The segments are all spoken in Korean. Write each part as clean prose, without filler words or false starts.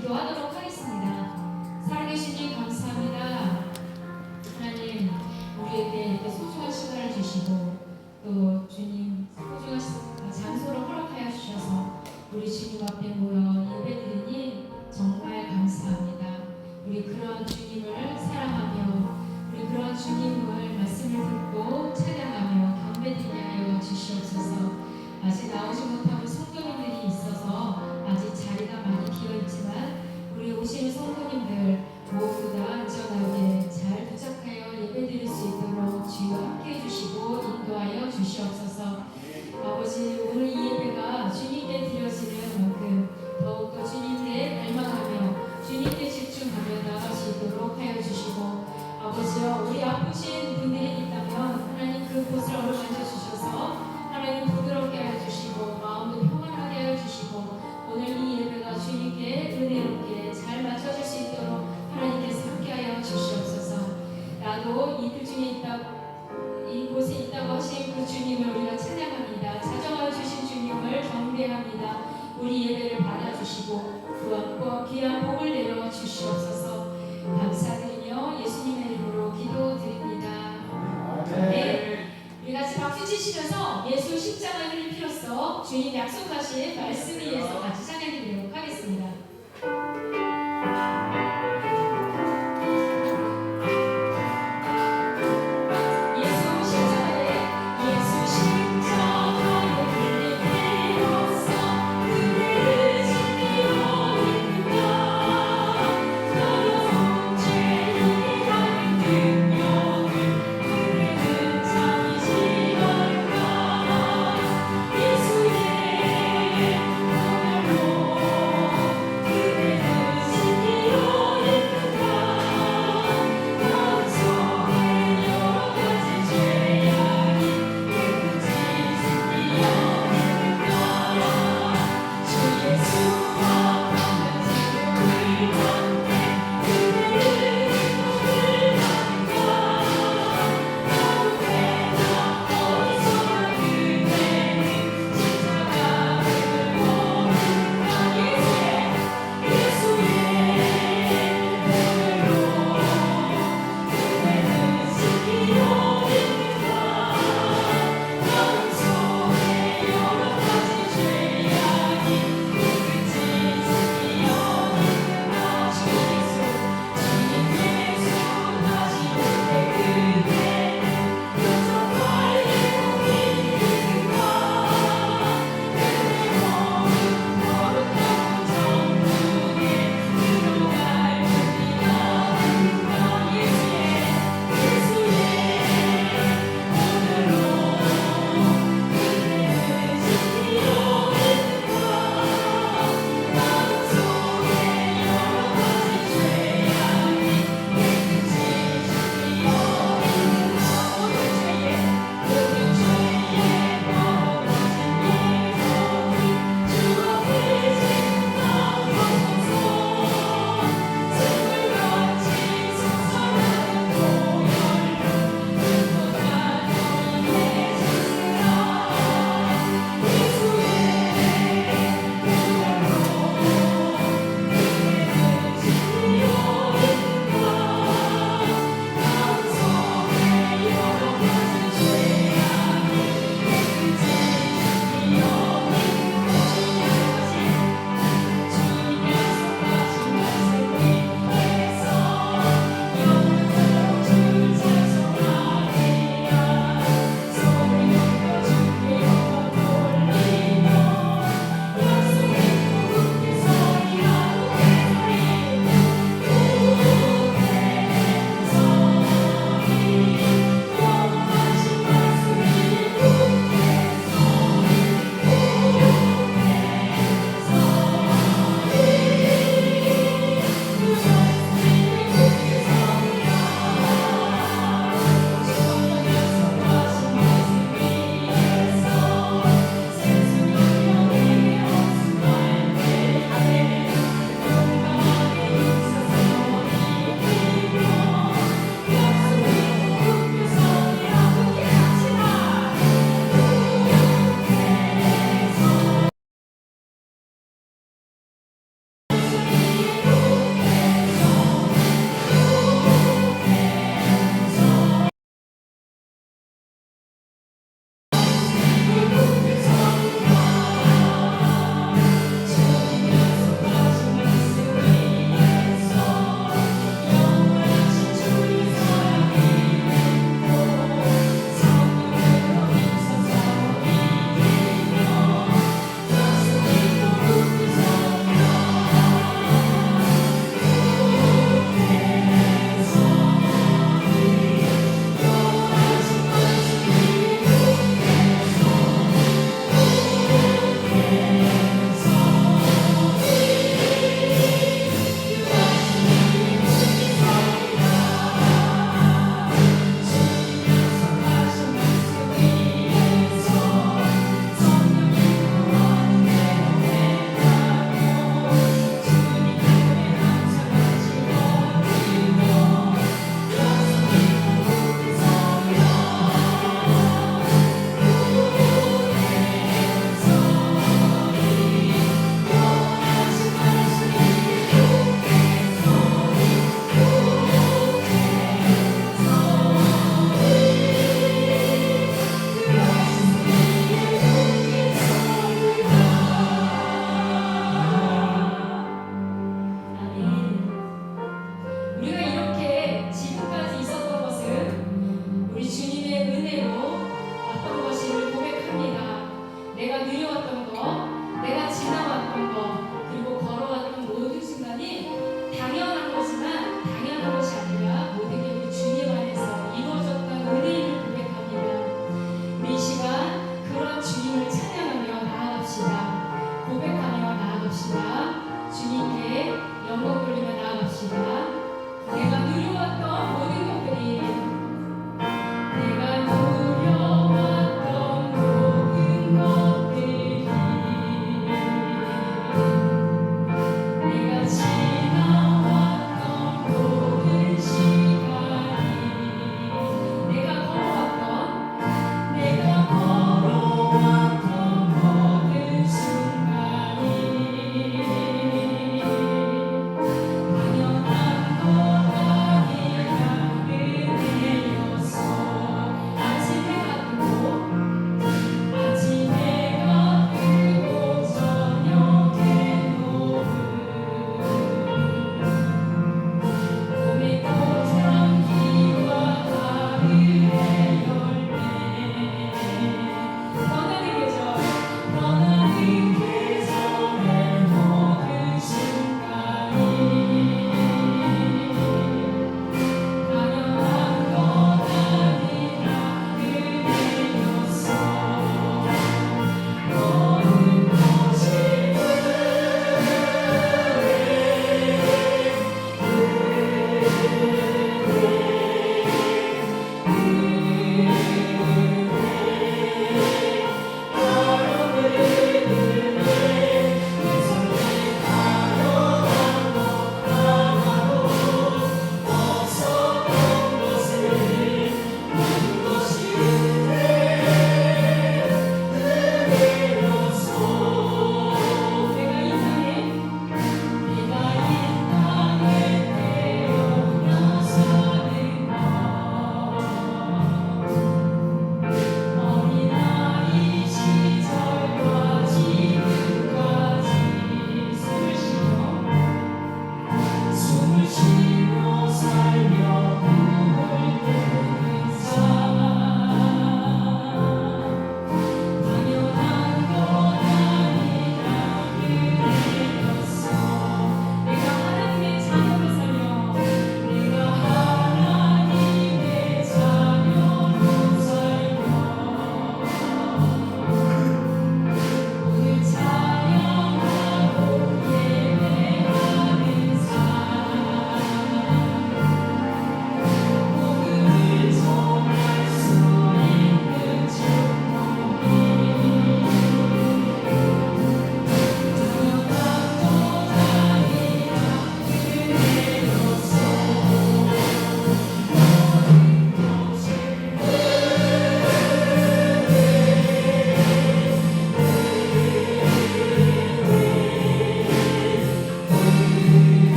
기도하도록 하겠습니다. 살아계신 주님 감사합니다. 하나님, 우리에게 이렇게 소중한 시간을 주시고 또 주님 소중한 장소를 허락하여 주셔서 우리 주님 앞에 모여 예배드리니 정말 감사합니다. 우리 그런 주님을 사랑하며 우리 그런 주님을 말씀을 듣고 찬양하며 경배드리게 하여 주시옵소서. 아직 나오지 못한 성도님들이 있어서 아직 자리가 많이 비어있지만 우리 오시는 성도님들 모두 다 안전하게 잘 도착하여 예배드릴 수 있도록 주여 함께해 주시고 인도하여 주시옵소서. 아버지, 오늘 이 예배가 주님께 드려지는 만큼 더욱더 주님께 갈망하며 주님께 집중하며 나갈 수 있도록 하여 주시고, 아버지여, 우리 아프신 분들이 있다면 하나님 그곳을 어루만져 주셔서 하나님 부드럽게 하여 주시고 마음도 평안하게 하여 주시고 오늘 이 예배가 주님께 은혜롭게 잘 맞춰질 수 있도록 하나님께서 함께하여 주시옵소서. 나도 이들 중에 이곳에 있다고 하신 그 주님을 우리가 찬양합니다. 찾아와 주신 주님을 경배합니다. 우리 예배를 받아주시고 구원과 귀한 복을 내려 주시옵소서. 감사드리며 예수님의 이름으로 기도드립니다. 네. 우리 같이 박수 치시면서 예수 십자가의 흘린 피로써 주님 약속하신 말씀을 위해서 같이 찬양드리도록 하겠습니다. 예수의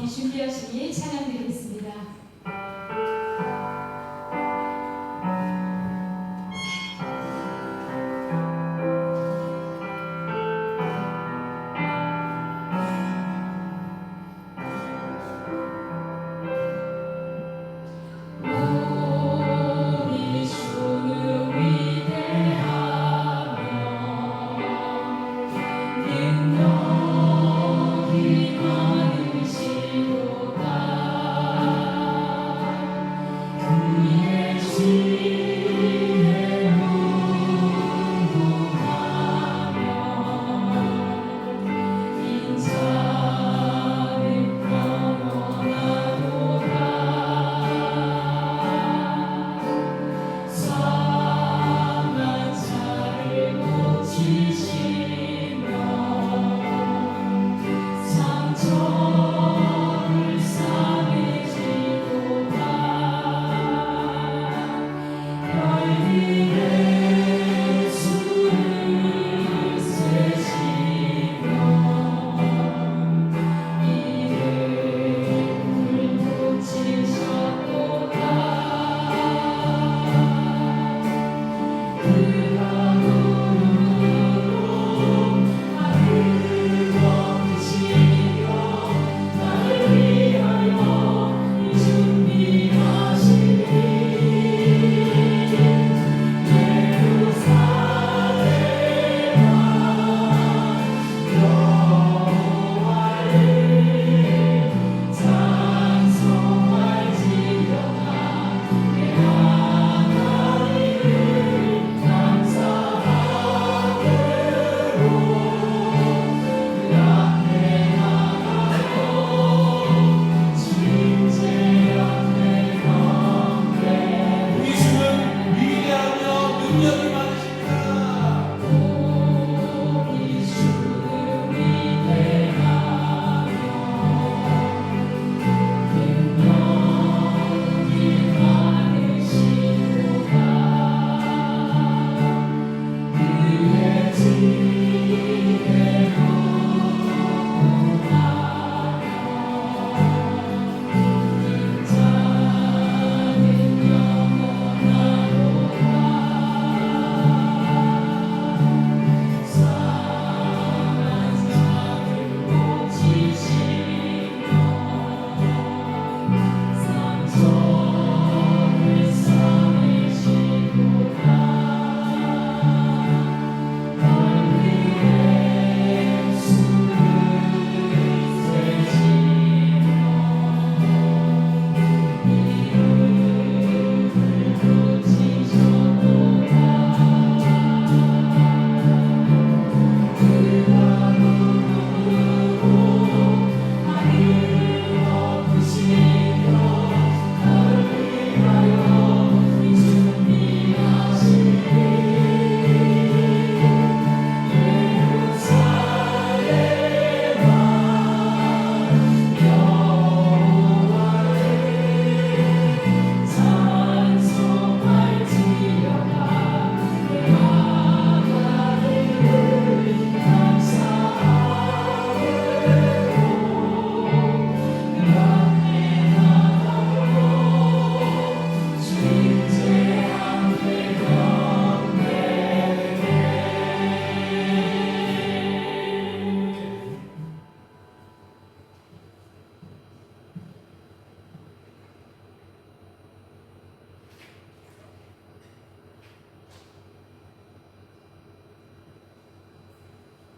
미리 준비하시니 찬양드리겠습니다.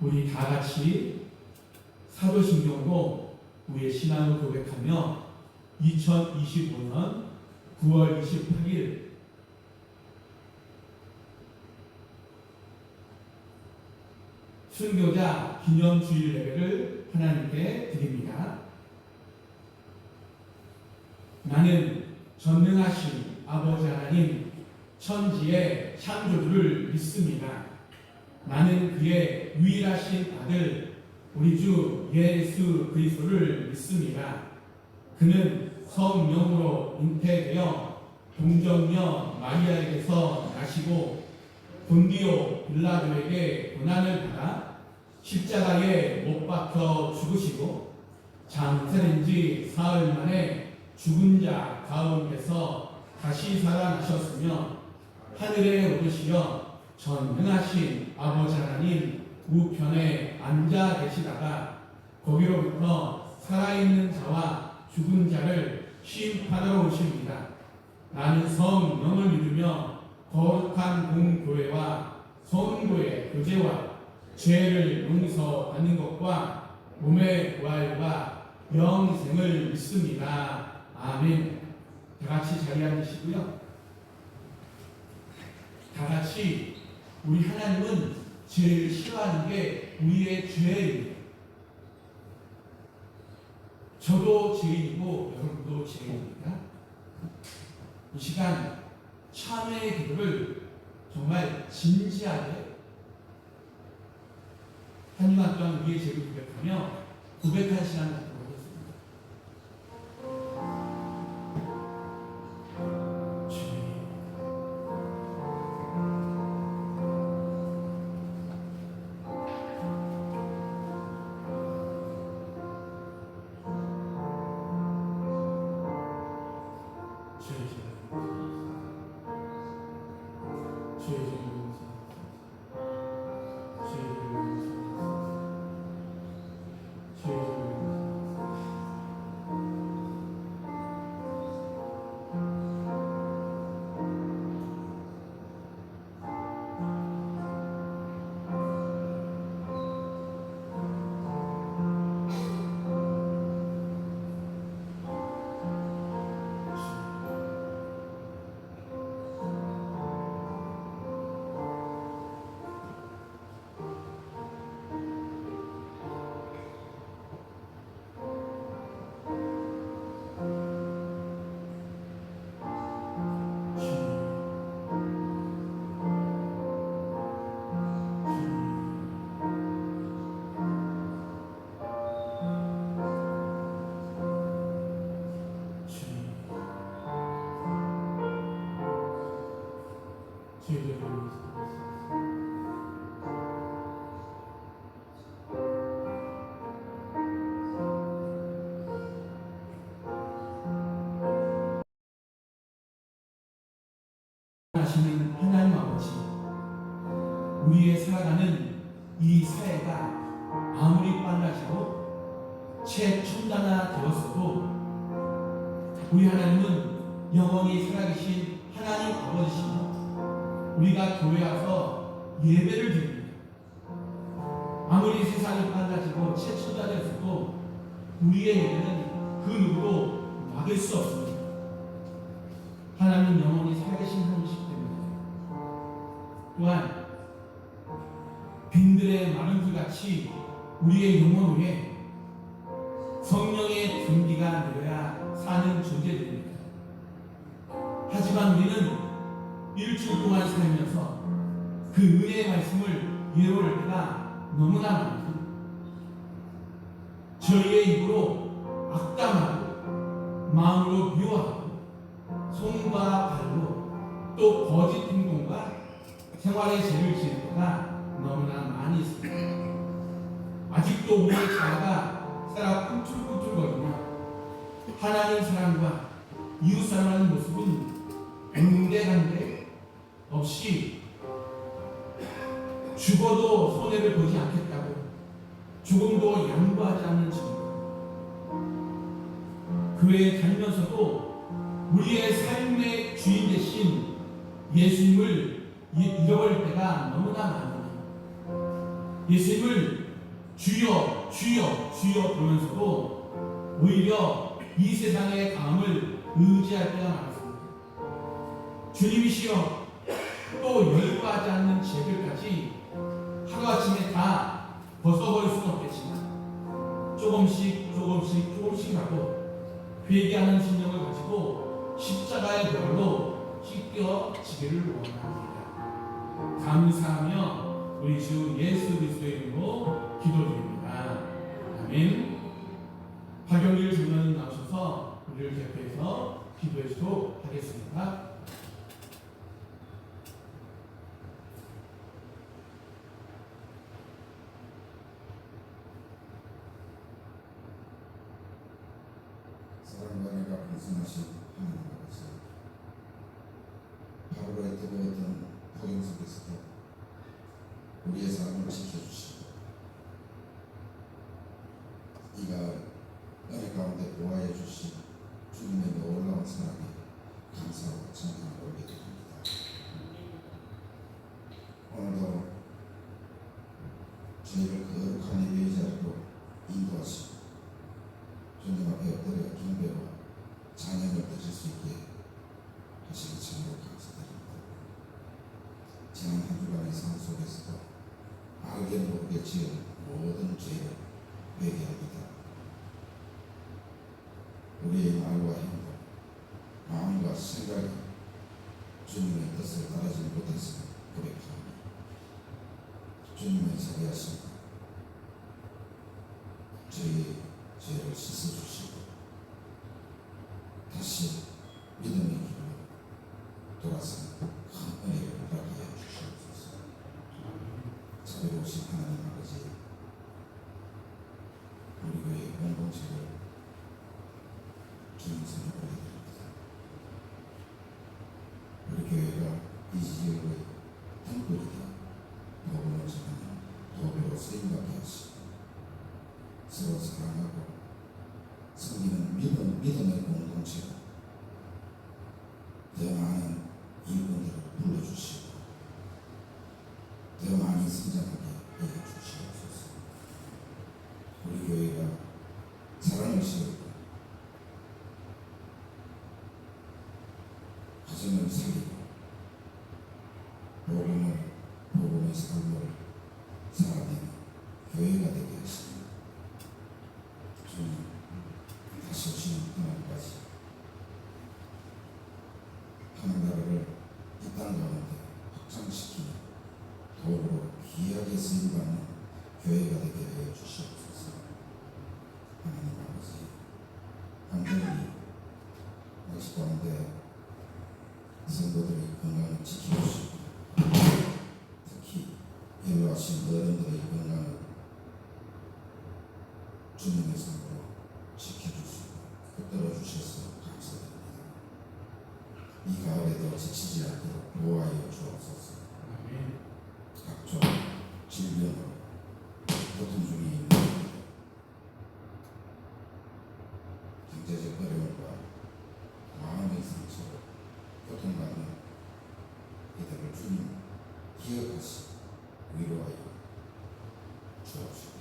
우리 다 같이 사도신경으로 우리의 신앙을 고백하며 2025년 9월 28일 순교자 기념주일 예배를 하나님께 드립니다. 나는 전능하신 아버지 하나님 천지의 창조주를 믿습니다. 나는 그의 유일하신 아들 우리 주 예수 그리스도를 믿습니다. 그는 성령으로 잉태되어 동정녀 마리아에게서 나시고 본디오 빌라도에게 고난을 받아 십자가에 못 박혀 죽으시고 장세된 지 사흘 만에 죽은 자 가운데서 다시 살아나셨으며 하늘에 오르시어 전능하신 아버지 하나님 우편에 앉아 계시다가 거기로부터 살아있는 자와 죽은 자를 심판하러 오십니다. 나는 성령을 믿으며 거룩한 공교회와 성도의 교제와 죄를 용서받는 것과 몸의 부활과 영생을 믿습니다. 아멘. 다 같이 자리에 앉으시고요. 다 같이 우리 하나님은 제일 싫어하는 게 우리의 죄입니다. 저도 죄인이고 여러분도 죄인입니다. 이 시간 참회의 기도를 정말 진지하게 한 주간 동안 우리의 죄를 고백하며 고백한 시간 갖도록 하겠습니다. 하시는 하나님 아버지, 우리의 살아가는 이 사회가 아무리 빨라지고 최첨단화 되었어도 우리 하나님은 영원히 살아계신 하나님 아버지시며 우리가 교회 와서 예배를 드립니다. 아무리 세상이 빨라지고 최첨단화되었어도 우리의 예배는 그 누구도 막을 수 없습니다. 하나님 영원히 살아계신 하나님이시기 때문에 또한 빈들의 마른 불같이 우리의 영혼 위에 성령의 분기가 내려야 사는 존재들입니다. 하지만 우리는 일주일 동안 살면서 그 은혜의 말씀을 외울 때가 너무나 많고 저희의 입으로 악담하고 마음으로 미워하고 손과 발로 또 거짓 행동과 생활의 죄를 지을 때가 너무나 많이 있습니다. 아직도 우리의 자아가 살아 꿈틀꿈틀거리며 하나님 사랑과 이웃 사랑하는 모습은 응대한데 없이 죽어도 손해를 보지 않겠다고 조금도 양보하지 않는 증거. 교회에 다니면서도 우리의 삶의 주인 되신 예수님을 잃어버릴 때가 너무나 많아요. 예수님을 주여 주여 주여 부르면서도 오히려 이 세상의 강함을 의지할 때가 많습니다. 주님이시여 또 열거하지 않는 죄들까지 하루아침에 다 벗어버릴 수는 없겠지만 조금씩이라도 회개하는 심령을 가지고 십자가의 별로 씻겨지기를 원합니다. 감사하며 우리 주 예수 그리스도의 이름으로 기도드립니다. 아멘. 박영길 주변 나오셔서 우리를 대표해서 기도해 주도록 하겠습니다. 사랑과 은혜가 풍성하신 하나님 아버지, 바로의 뜨거웠던 폭염 속에서도 우리의 삶을 지켜주시고 이가 은혜 가운데 보호하여 주신 주님의 놀라운 사랑에 감사하고 찬양을 올려드립니다. 오늘도 저희를 거룩한 예배의 자리로 인도하시고 주님 앞에 엎드려 경배와 찬양을 드릴 수 있게 하시기 참으로 감사드립니다. 지난 한 주간의 삶 속에서도 알게 모르게 지은 모든 죄를 회개합니다. 우리의 말과 행동, 마음과 생각이 주님의 뜻을 따르지 못해서 고백합니다. 주님의 자비하심과 저희의 죄를 씻어주시고 다시 믿음의 길로 돌아서 큰 은혜를 허락하여 주시옵소서. 자비로우신 하나님 아버지, 우리 교회 공동체를 주님 손에 올려드립니다. 우리 교회가 이 지역의 등불이다 복음을 전하는 도구로 쓰임받게 하시고 서로 사랑하고 섬기는 믿음의 공동체로 더 많은 일꾼들을 불러주시고 더 많이 성장하게 해주시옵소서. 우리 교회가 사랑을 세우고 가정을 살리고 복음의 삶을 살아내는 교회가 되게 하시니 주님 다시 오시는 그날까지 하나님나라를 이 땅 가운데 확장시키는 도구로 귀하게 쓰임받는 교회가 되게 하여 주시옵소서. 하나님 아버지, 간절히 날씨 가운데 성도들의 건강을 지켜주시고 특히 연로하신 어른들의 건강을 주님의 손으로 지켜주시고 붙들어 주셔서 감사드립니다. 이 가을에도 지치지 않도록 보호하여 주옵소서. 각종 질병으로 고통 중에 있는 경제적 어려움과 마음의 상처로 고통받는 이들을 주님 기억하시고 위로하여 주옵시고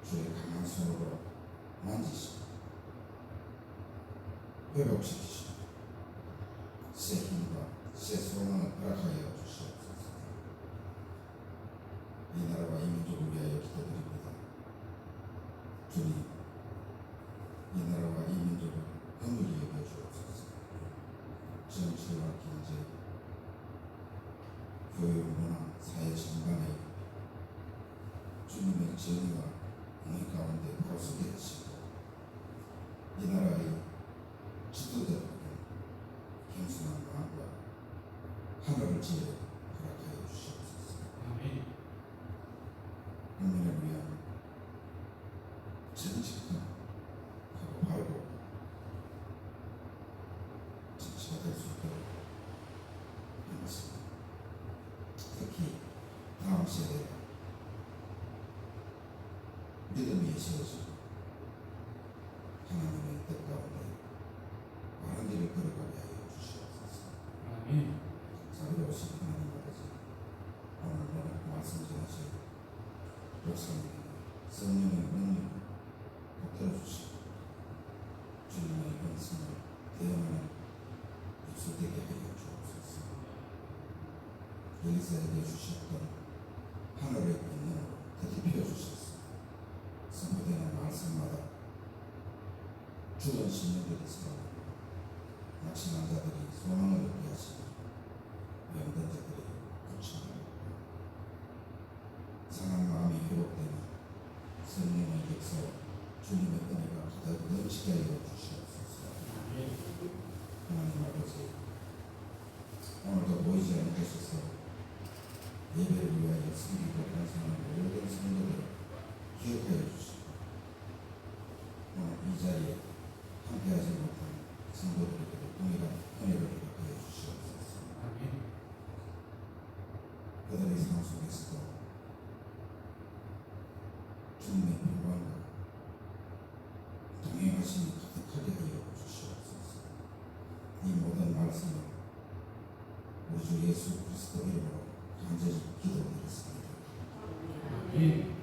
주의 강한 손으로 만지시고 회복시키시고 새 힘과 새 소망을 허락하여 주시옵소서. 이 나라와 이 민족을 위하여 기도드립니다. 주님, 이 나라와 이 민족을 긍휼히 여겨 주옵소서. 정치와 경제, 교육, 문화, 사회 전반에 주님의 정의와 은혜 가운데 보수게 하시고 이 나라의 지도자들에게 겸손한 마음과 하늘을 지어 허락하여 주시옵소서. 국민을 위한 정직한 하고 바르고 정치가 될 수 있도록 하겠습니다. 특히 다음 세대가 믿음이 세워지고 하나님의 뜻 가운데 바른 길을 걸어가게 하여 주시옵소서. 자비로우신 하나님 아버지, 오늘 말씀 전하신 목사님 성령의 능력을 붙들어 주시고 주님의 은총을 대응하는 입술 되게 하여 주옵소서. 엘리사에게 주셨던 하늘의 권능으로 더디 피워주셔서 선포되는 말씀마다 죽은 신령들이 살아나고 낙심한 자들이 소망을 얻게 하시고 병든 자들이 고침하고 상한 마음이 회복되는 성령의 역사와 주님의 은혜가 가득 넘치게 하여 주시옵소서. 하나님 아버지, 오늘도 보이지 않는 곳에서 예배를 위하여 섬기고 반성하는 모든 성도들을 기억하여 주시고 오늘 이 자리에 주님의 평강과 동행하심이 가득하게 하여 주시옵소서. 이 모든 말씀을 우리 주 예수 그리스도 이름으로 간절히 기도드렸습니다. 아멘.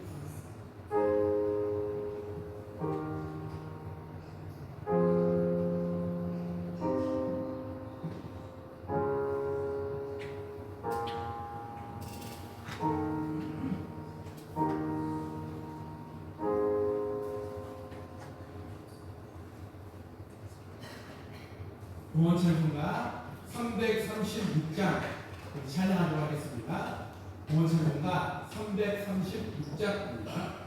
구원 찬송가 336장 찬양하도록 하겠습니다. 구원 찬송가 336장입니다.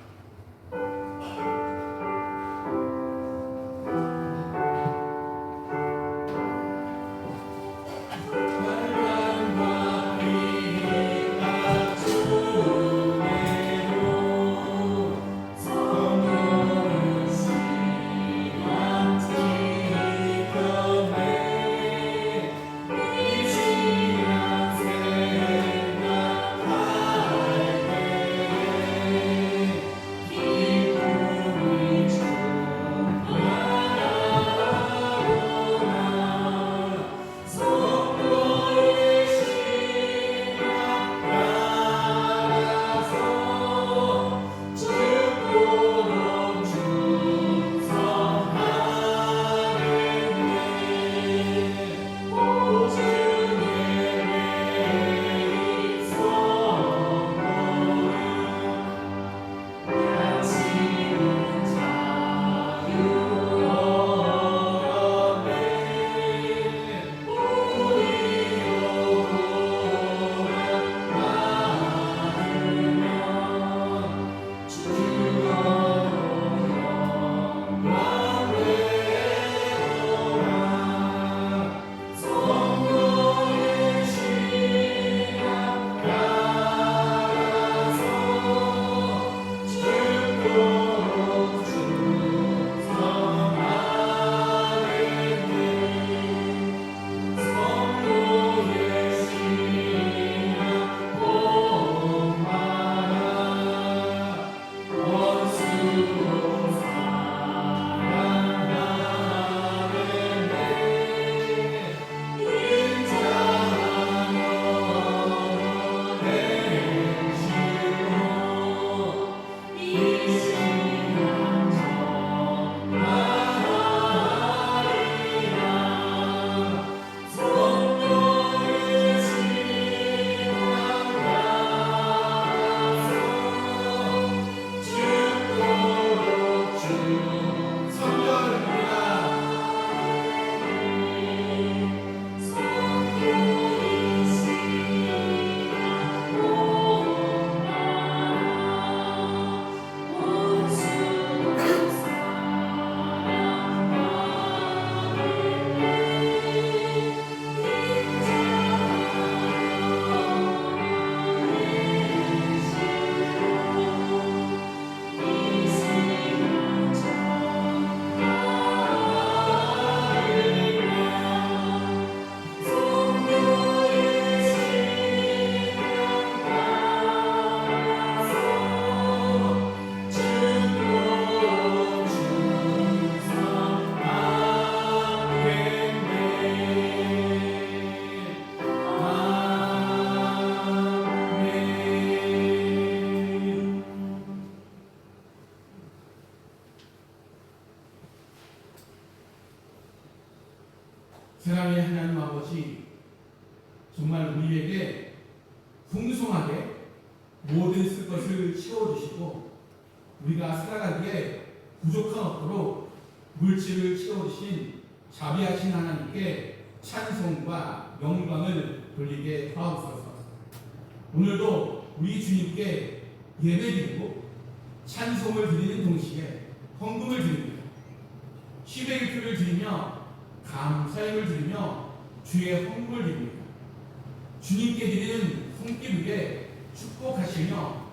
사랑의 하나님 아버지, 정말 우리에게 풍성하게 모든 쓸 것을 채워주시고 우리가 살아가기에 부족함 없도록 물질을 채워주신 자비하신 하나님께 찬송과 영광을 돌리게 하옵소서. 오늘도 우리 주님께 예배드리고 찬송을 드리는 동시에 헌금을 드립니다. 11표를 드리며 감사임을 드리며 주의 헌금을 드립니다. 주님께 드리는 손길 위에 축복하시며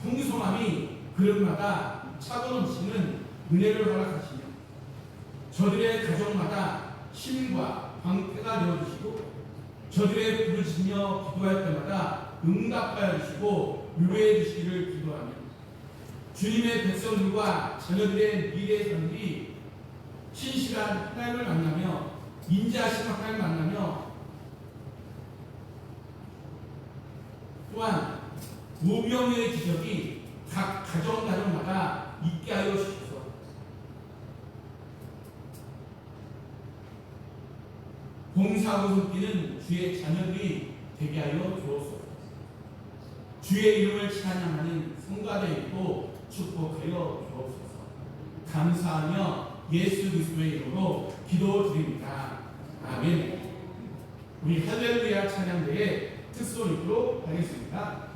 풍성함이 그릇마다 차고 넘치는 은혜를 허락하시며 저들의 가정마다 힘과 방패가 되어주시고 저들의 부르짖으며 기도할 때마다 응답하여 주시고 유로해 주시기를 기도하며 주님의 백성들과 자녀들의 미래의 삶들이 신실한 하나님을 만나며 인자하신 하나님을 만나며 또한 우병의 기적이 각 가정마다 있게 하여 주셔서 봉사하고 섬기는 주의 자녀들이 되게 하여 주옵소서. 주의 이름을 찬양하는 성가 되고 축복하여 주옵소서. 감사하며 예수 그리스도의 이름으로 기도드립니다. 아멘. 우리 할렐루야 찬양대에 특소리로 하겠습니다.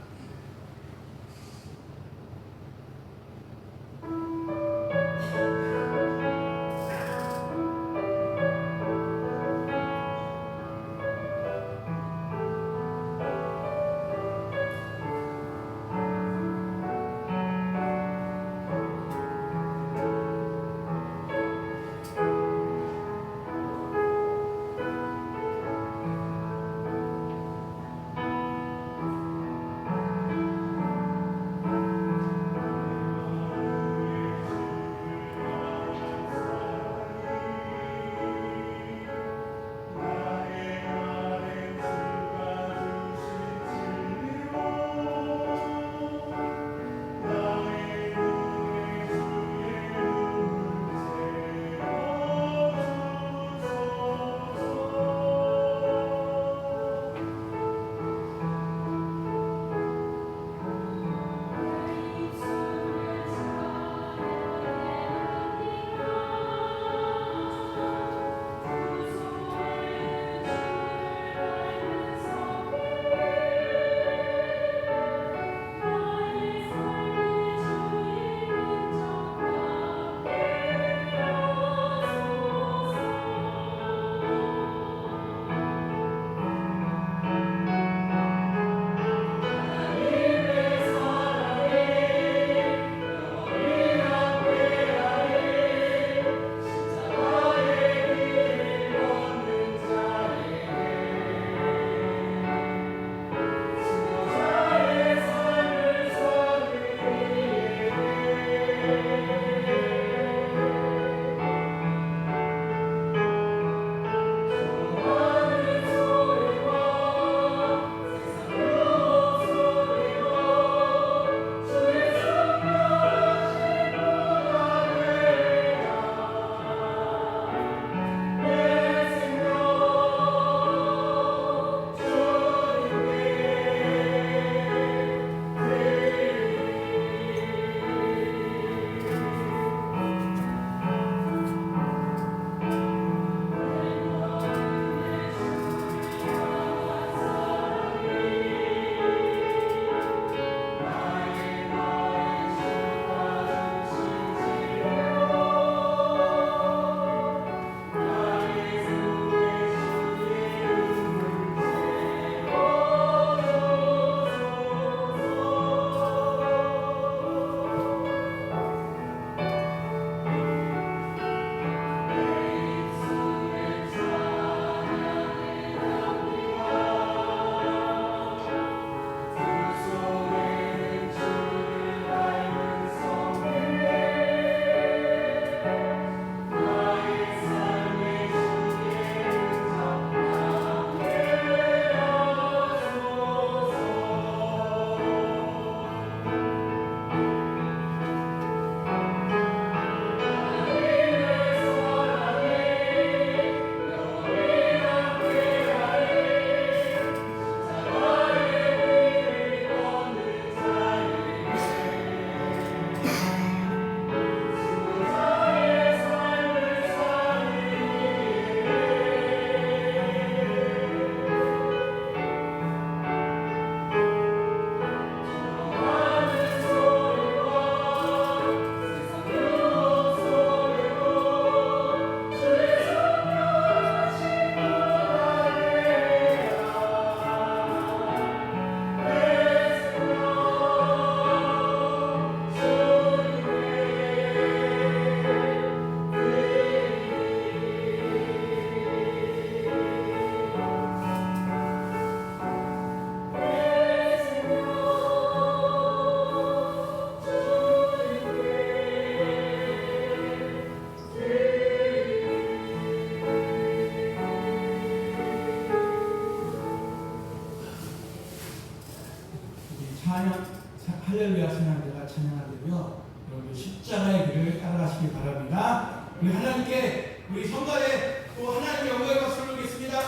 할렐루야 찬양대가 찬양하되고요. 여러분들 십자가의 길을 따라가시기 바랍니다. 우리 하나님께 우리 성가대 또 하나님의 영광의 박수를 드리겠습니다.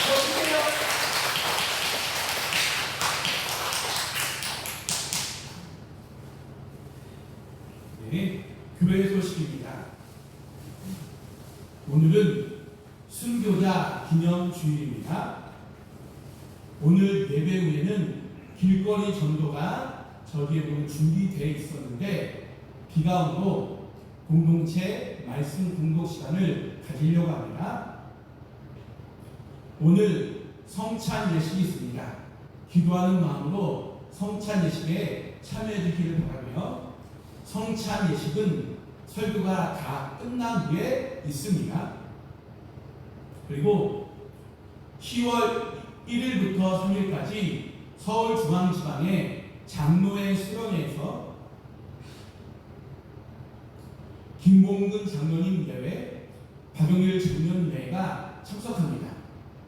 주세요. 네, 교회 소식입니다. 오늘은 순교자 기념 주일입니다. 오늘 예배 후에는 길거리 전도가 저기에 보면 준비되어 있었는데 비가 오고 공동체 말씀 공독 시간을 가지려고 합니다. 오늘 성찬 예식이 있습니다. 기도하는 마음으로 성찬 예식에 참여해 주기를 바라며 성찬 예식은 설교가 다 끝난 후에 있습니다. 그리고 10월 1일부터 3일까지 서울중앙지방의 장로회 수련회에서 김봉근 장로님 예외, 박용일 장로님 예외가 참석합니다.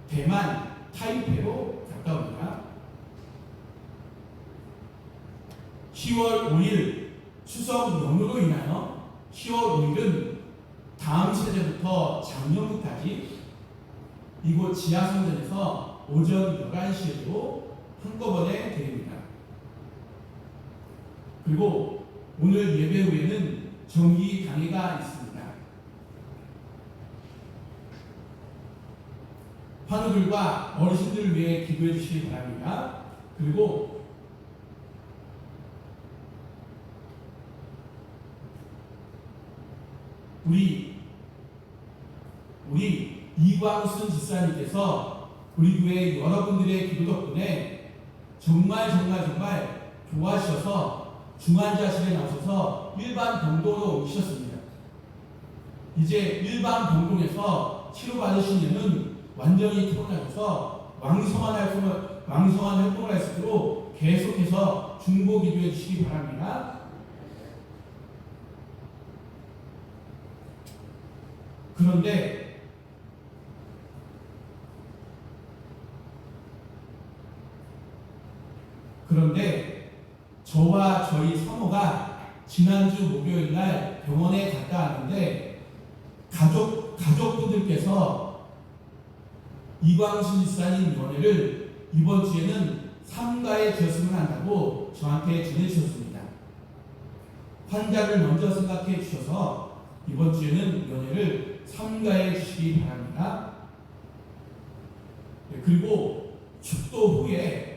대만 타이페이로 갔다 옵니다. 10월 5일 추석 연휴로 인하여 10월 5일은 다음 세대부터 작년부까지 이곳 지하성전에서 오전 11시에도 한꺼번에 드립니다. 그리고 오늘 예배 후에는 정기 강의가 있습니다. 환우들과 어르신들을 위해 기도해 주시기 바랍니다. 그리고 우리 이광순 집사님께서 우리 교회 여러분들의 기도 덕분에 정말 좋아하셔서 중환자실에 나오셔서 일반 병동으로 옮기셨습니다. 이제 일반 병동에서 치료받으시면은 완전히 퇴원하셔서 왕성한 활동을 할 수 있도록 계속해서 중보 기도해 주시기 바랍니다. 그런데 저와 저희 사모가 지난주 목요일 날 병원에 갔다 왔는데 가족분들께서 이광순 집사님 연회를 이번 주에는 삼가에 지었으면 한다고 저한테 전해주셨습니다. 환자를 먼저 생각해 주셔서 이번 주에는 연회를 삼가해 주시기 바랍니다. 네, 그리고 축도 후에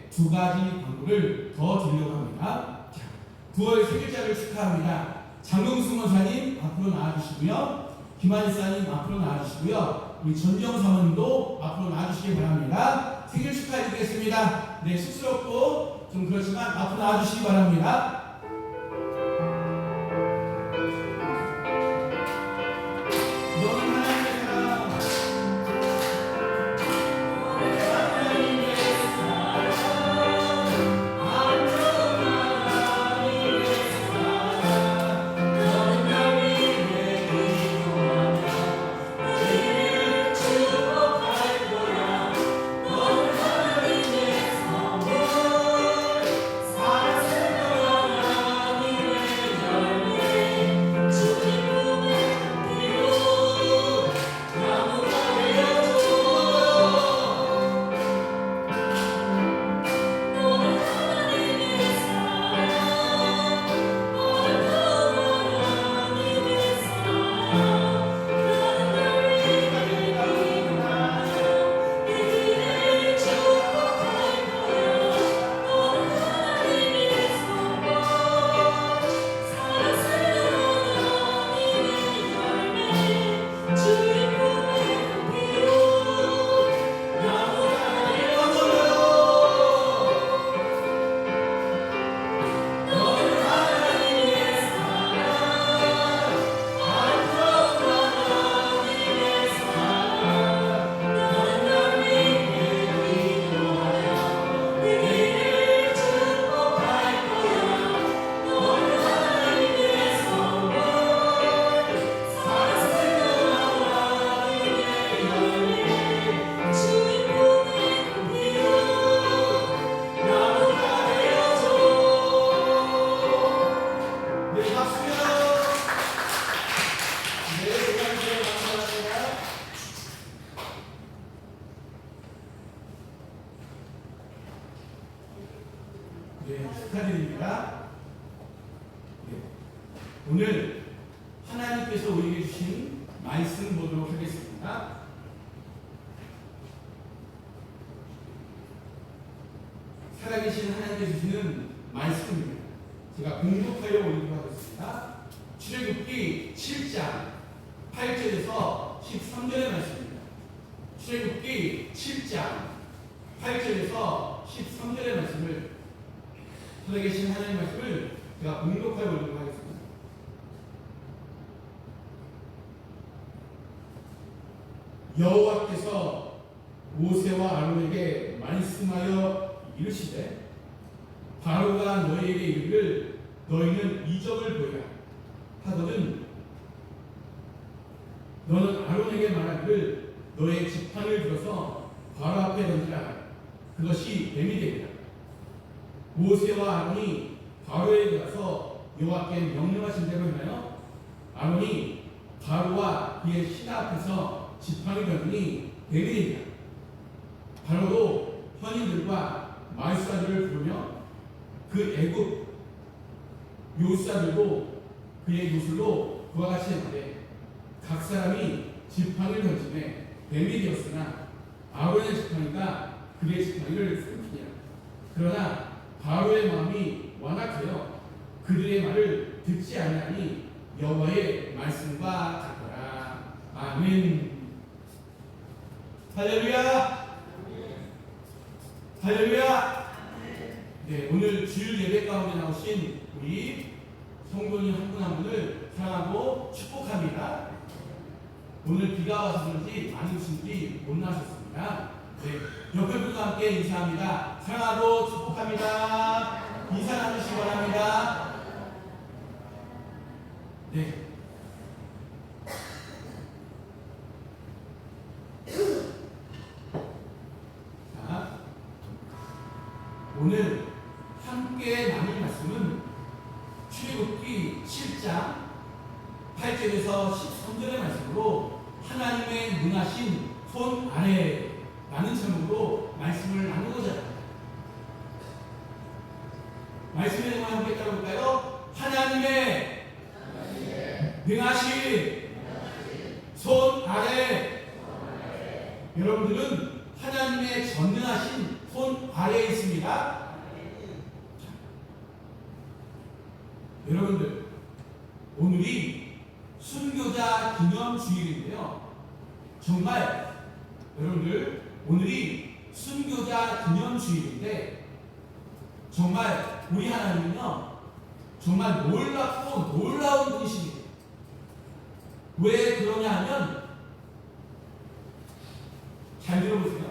두 가지 광고를 더 드리려고 합니다. 9월 생일자를 축하합니다. 장용수 원사님 앞으로 나와주시고요. 김한희 사님 앞으로 나와주시고요. 우리 전정 사모님도 앞으로 나와주시기 바랍니다. 생일 축하해드리겠습니다. 네, 쑥스럽고 좀 그렇지만 앞으로 나와주시기 바랍니다. 오늘 하나님께서 우리에게 주신 말씀 보도록 하겠습니다. 살아계신 하나님께서 주시는 말씀입니다. 제가 공독하여 올리도록 하겠습니다. 출애굽기 7장 8절에서 13절의 말씀입니다. 출애굽기 7장 8절에서 13절의 말씀을, 살아계신 하나님의 말씀을 제가 공독하여 올리도록 하겠습니다. 여호와께서 모세와 아론에게 말씀하여 이르시되, 바로가 너희에게 이르기를 너희는 이적을 보이라 하거든 너는 아론에게 말하기를 너의 지팡이를 들어서 바로 앞에 던지라. 그것이 뱀이 되리라. 모세와 아론이 바로에게 가서 여호와께 명령하신 대로 하여 아론이 바로와 그의 신하 앞에서 지팡이 던지니 뱀이 되리라. 바로도 현인들과 마을사들을 부르며 그 애굽 요수사들도 그의 요술로 그와 같이 했는데, 각 사람이 지팡이를 던지매 뱀이 되었으나 아론의 지팡이가 그의 지팡이를 삼키니라. 그러나 바로의 마음이 완악하여 그들의 말을 듣지 아니하니 여호와의 말씀과 같더라. 아멘. 할렐루야. 할렐루야. 네, 오늘 주일 예배 가운데 나오신 우리 성도님 한 분 한 분을 사랑하고 축복합니다. 오늘 비가 와서 그런지 많은 분들이 못 나셨습니다. 네, 옆에 분과 함께 인사합니다. 사랑하고 축복합니다. 인사 나누시기 바랍니다. 네. 자, 오늘 함께 나눌 말씀은 출애굽기 7장 8절에서 13절의 말씀으로 하나님의 능하신 손 아래라는 제목으로 말씀을 나누고자 합니다. 말씀의 내용을 함께 따라볼까요? 하나님의 능하신 손 아래. 여러분들은 하나님의 전능하신 손 아래에 있습니다. 여러분들, 오늘이 순교자 기념 주일인데요. 정말 여러분들, 오늘이 순교자 기념 주일인데 정말 우리 하나님은요, 정말 놀랍고 놀라운 분이십니다. 왜 그러냐 하면, 잘 들어보세요.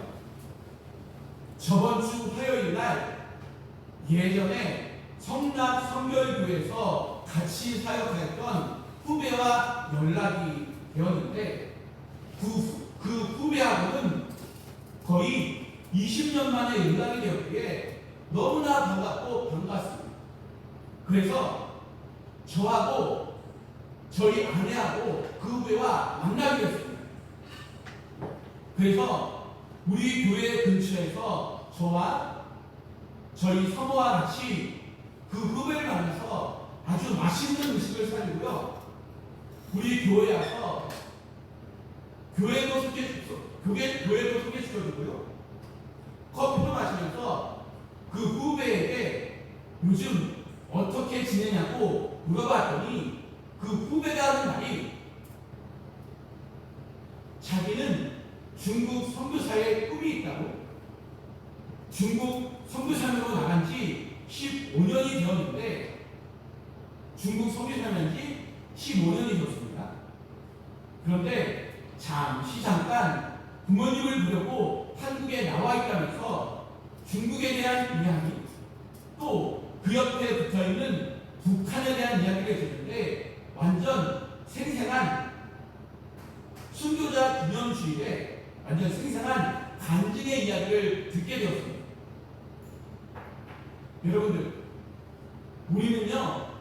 저번 주 화요일 날 예전에 성남 성결교회에서 같이 사역했던 후배와 연락이 되었는데, 그 후배하고는 거의 20년 만에 연락이 되었기에 너무나 반갑고 반갑습니다. 그래서 저하고 저희 아내하고 그 후배와 만나게 됐습니다. 그래서 우리 교회 근처에서 저와 저희 사모와 같이 그 후배를 만나서 아주 맛있는 음식을 사주고요. 우리 교회에 와서 교회도 소개시켜주고요. 커피도 마시면서 그 후배에게 요즘 어떻게 지내냐고 물어봤더니 그 후배가 하는 말이, 자기는 중국 선교사의 꿈이 있다고. 중국 선교사로 나간 지 15년이 되었는데, 중국 선교사는 지 15년이 되었습니다. 그런데 잠깐 부모님을 부르고 한국에 나와 있다면서 중국에 대한 이야기, 또 그 옆에 붙어있는 북한에 대한 이야기가 있었는데, 완전 생생한 순교자 기념주일에 완전 생생한 간증의 이야기를 듣게 되었습니다. 여러분들, 우리는요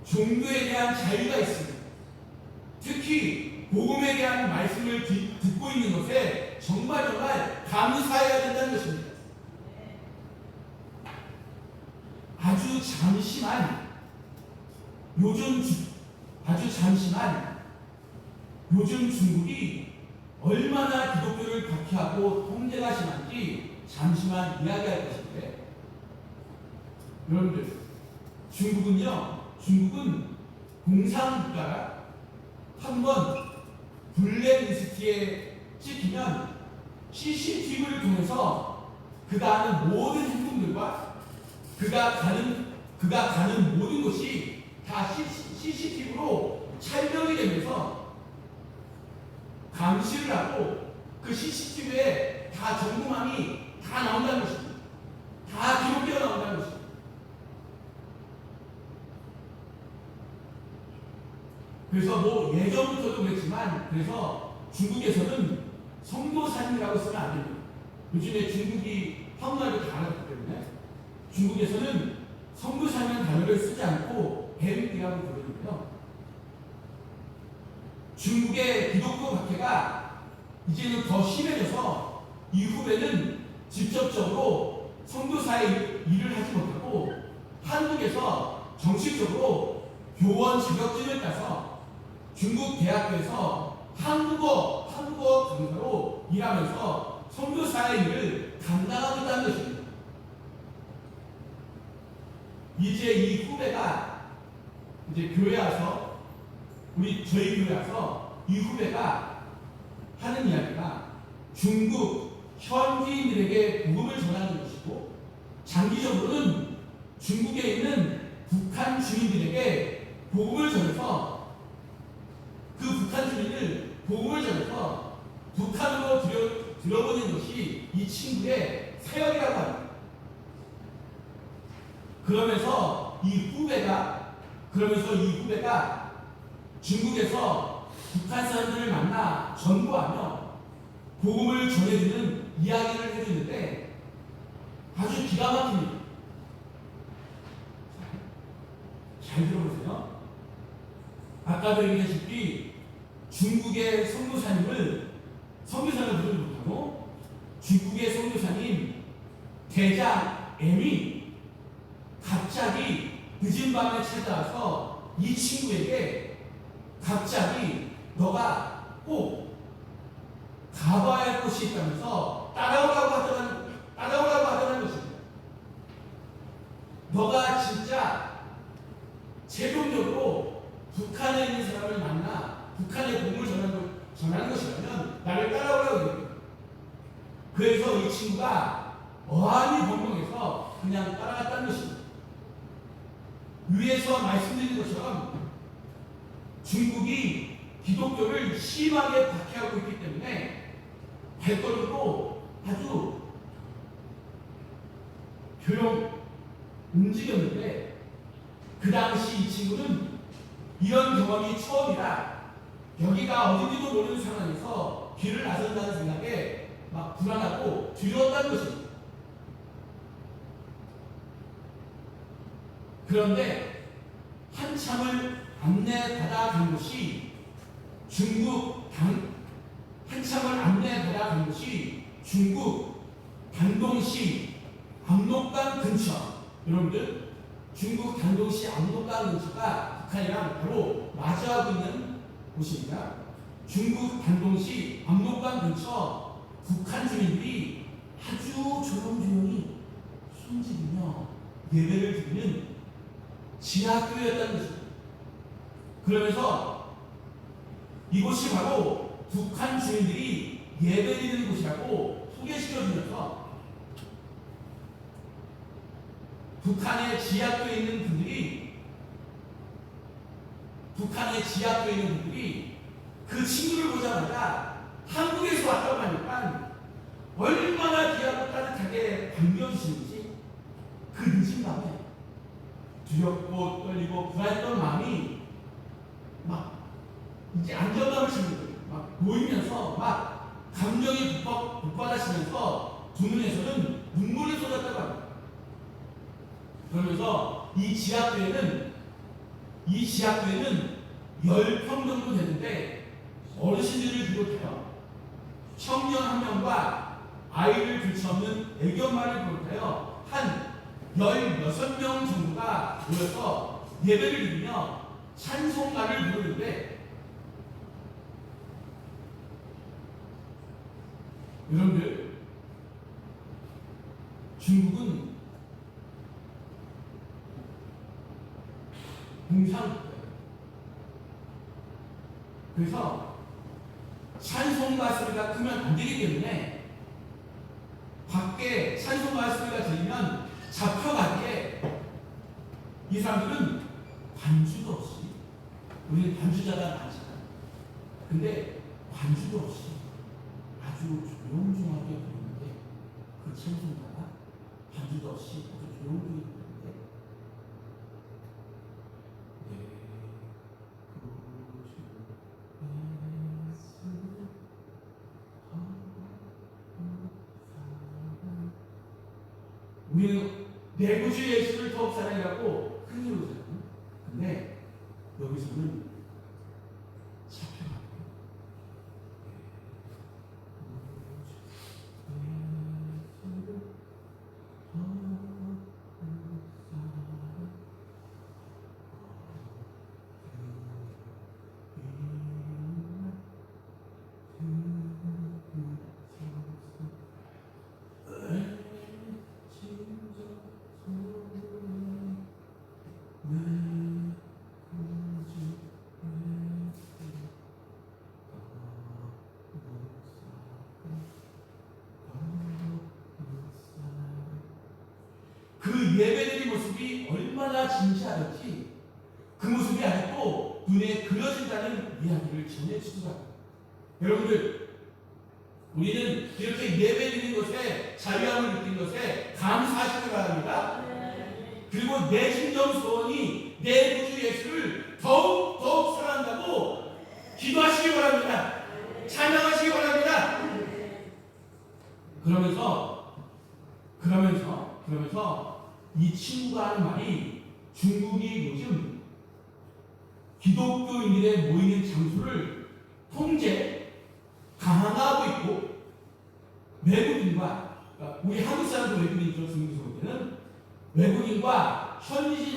종교에 대한 자유가 있습니다. 특히 복음에 대한 말씀을 듣고 있는 것에 정말 감사해야 된다는 것입니다. 요즘 중국이 얼마나 기독교를 박해하고 통제가 심한지 잠시만 이야기할 것인데, 여러분들, 중국은 공산국가라. 한번 블랙리스트에 찍히면 CCTV를 통해서 그가 하는 모든 행동들과 그가 가는 모든 곳이 다 CCTV로 촬영이 되면서 감시를 하고 그 CCTV에 다 정보망이 다 나온다는 것입니다. 다 기록되어 나온다는 것입니다. 그래서 예전부터도 그랬지만, 그래서 중국에서는 성도사님이라고 쓰면 안 됩니다. 요즘에 중국이 한국말도 다 알았기 때문에 중국에서는 성도사님 단어를 쓰지 않고 뱀이라고 부르는데요. 중국의 기독교 박해가 이제는 더 심해져서 이후에는 직접적으로 성도사의 일을 하지 못하고 한국에서 정식적으로 교원 자격증을 따서 중국 대학교에서 한국어 강사로 일하면서 선교사의 일을 감당하고 있다는 것입니다. 이제 이 후배가 교회 와서 저희 교회 와서 이 후배가 하는 이야기가 중국 현지인들에게 복음을 전하는 것이고, 장기적으로는 중국에 있는 북한 주민들에게 복음을 전해서 그 북한 주민을 복음을 전해서 북한으로 들여보낸 것이 이 친구의 사역이라고 합니다. 그러면서 이 후배가 중국에서 북한 사람들을 만나 전도하며 복음을 전해주는 이야기를 해주는데 아주 기가 막힙니다. 잘 들어보세요. 아까도 얘기했다시피 중국의 선교사님을 부르지 못하고 중국의 선교사님 대장 M이 갑자기 늦은 밤에 찾아와서 이 친구에게 갑자기 너가 꼭 가봐야 할 곳이 있다면서 따라오라고 하더라는 것입니다. 너가 진짜 최종적으로 북한에 있는 사람을 만나 북한의 복음을 전하는 것이라면 나를 따라오라고 합니다. 그래서 이 친구가 어안이 번성해서 그냥 따라갔다는 것입니다. 위에서 말씀드린 것처럼 중국이 기독교를 심하게 박해하고 있기 때문에 발걸음도 아주 조용 움직였는데, 그 당시 이 친구는 이런 경험이 처음이라 여기가 어딘지도 모르는 상황에서 길을 나선다는 생각에 막 불안하고 두려웠다는 것입니다. 그런데 한참을 안내받아 간 곳이 중국 단동시 압록강 근처. 여러분들, 중국 단동시 압록강 근처가 북한이랑 바로 마주하고 있는 곳입니다. 중국 단동시 압록강 근처 북한 주민들이 아주 조용조용히 숨지으며 예배를 드리는 지하교회였다는 것입니다. 그러면서 이곳이 바로 북한 주민들이 예배드리는 곳이라고 소개시켜주면서 북한의 지하교회에 있는 분들이 그 친구를 보자마자 한국에서 왔다고 하니까 얼마나 귀하고 따뜻하게 반겨주시는지, 그 늦은 밤에 두렵고 떨리고 불안했던 마음이 막 이제 안정감을 찾는 거예요. 막 모이면서 막 감정이 북받아지면서 두 눈에서는 눈물이 쏟았다고 합니다. 그러면서 이 지하교회는 10평 정도 되는데 어르신들을 비롯하여 청년 한 명과 아이를 들쳐없는 애견마를 비롯하여 한 16명 정도가 모여서 예배를 드리며 찬송가를 부르는데, 여러분들, 중국은 공산국가예요. 그래서 찬송가 소리가 크면 안 되기 때문에 밖에 찬송가 소리가 들리면 잡혀가기에 이 사람들은 반주도 없이, 우리는 반주자가 많잖아요. 근데 반주도 없이 아주 조용조용하게 부르는데, 그 찬송가가 반주도 없이 아주 조용히 부르는데, 우리는 내 구주 예수를 더욱 사랑이라고 흔히 그러잖아요. 근데 여기서는 잡혀가요. 그 예배드린 모습이 얼마나 진지하던지 그 모습이 아직도 눈에 그려진다는 이야기를 전해주더라고요. 여러분들, 우리는 이렇게 예배드리는 것에 자유함을 느낀 것에 감사하시기 바랍니다. 그리고 내 심정 소원이 내 구주 예수를 더욱 사랑한다고 기도하시기 바랍니다. 찬양하시기 바랍니다. 그러면서 이 친구가 하는 말이, 중국이 요즘 기독교인들의 모이는 장소를 강화하고 있고, 외국인과, 그러니까 우리 한국 사람도 외국인이죠. 중국에서 볼 때는 외국인과 현지인이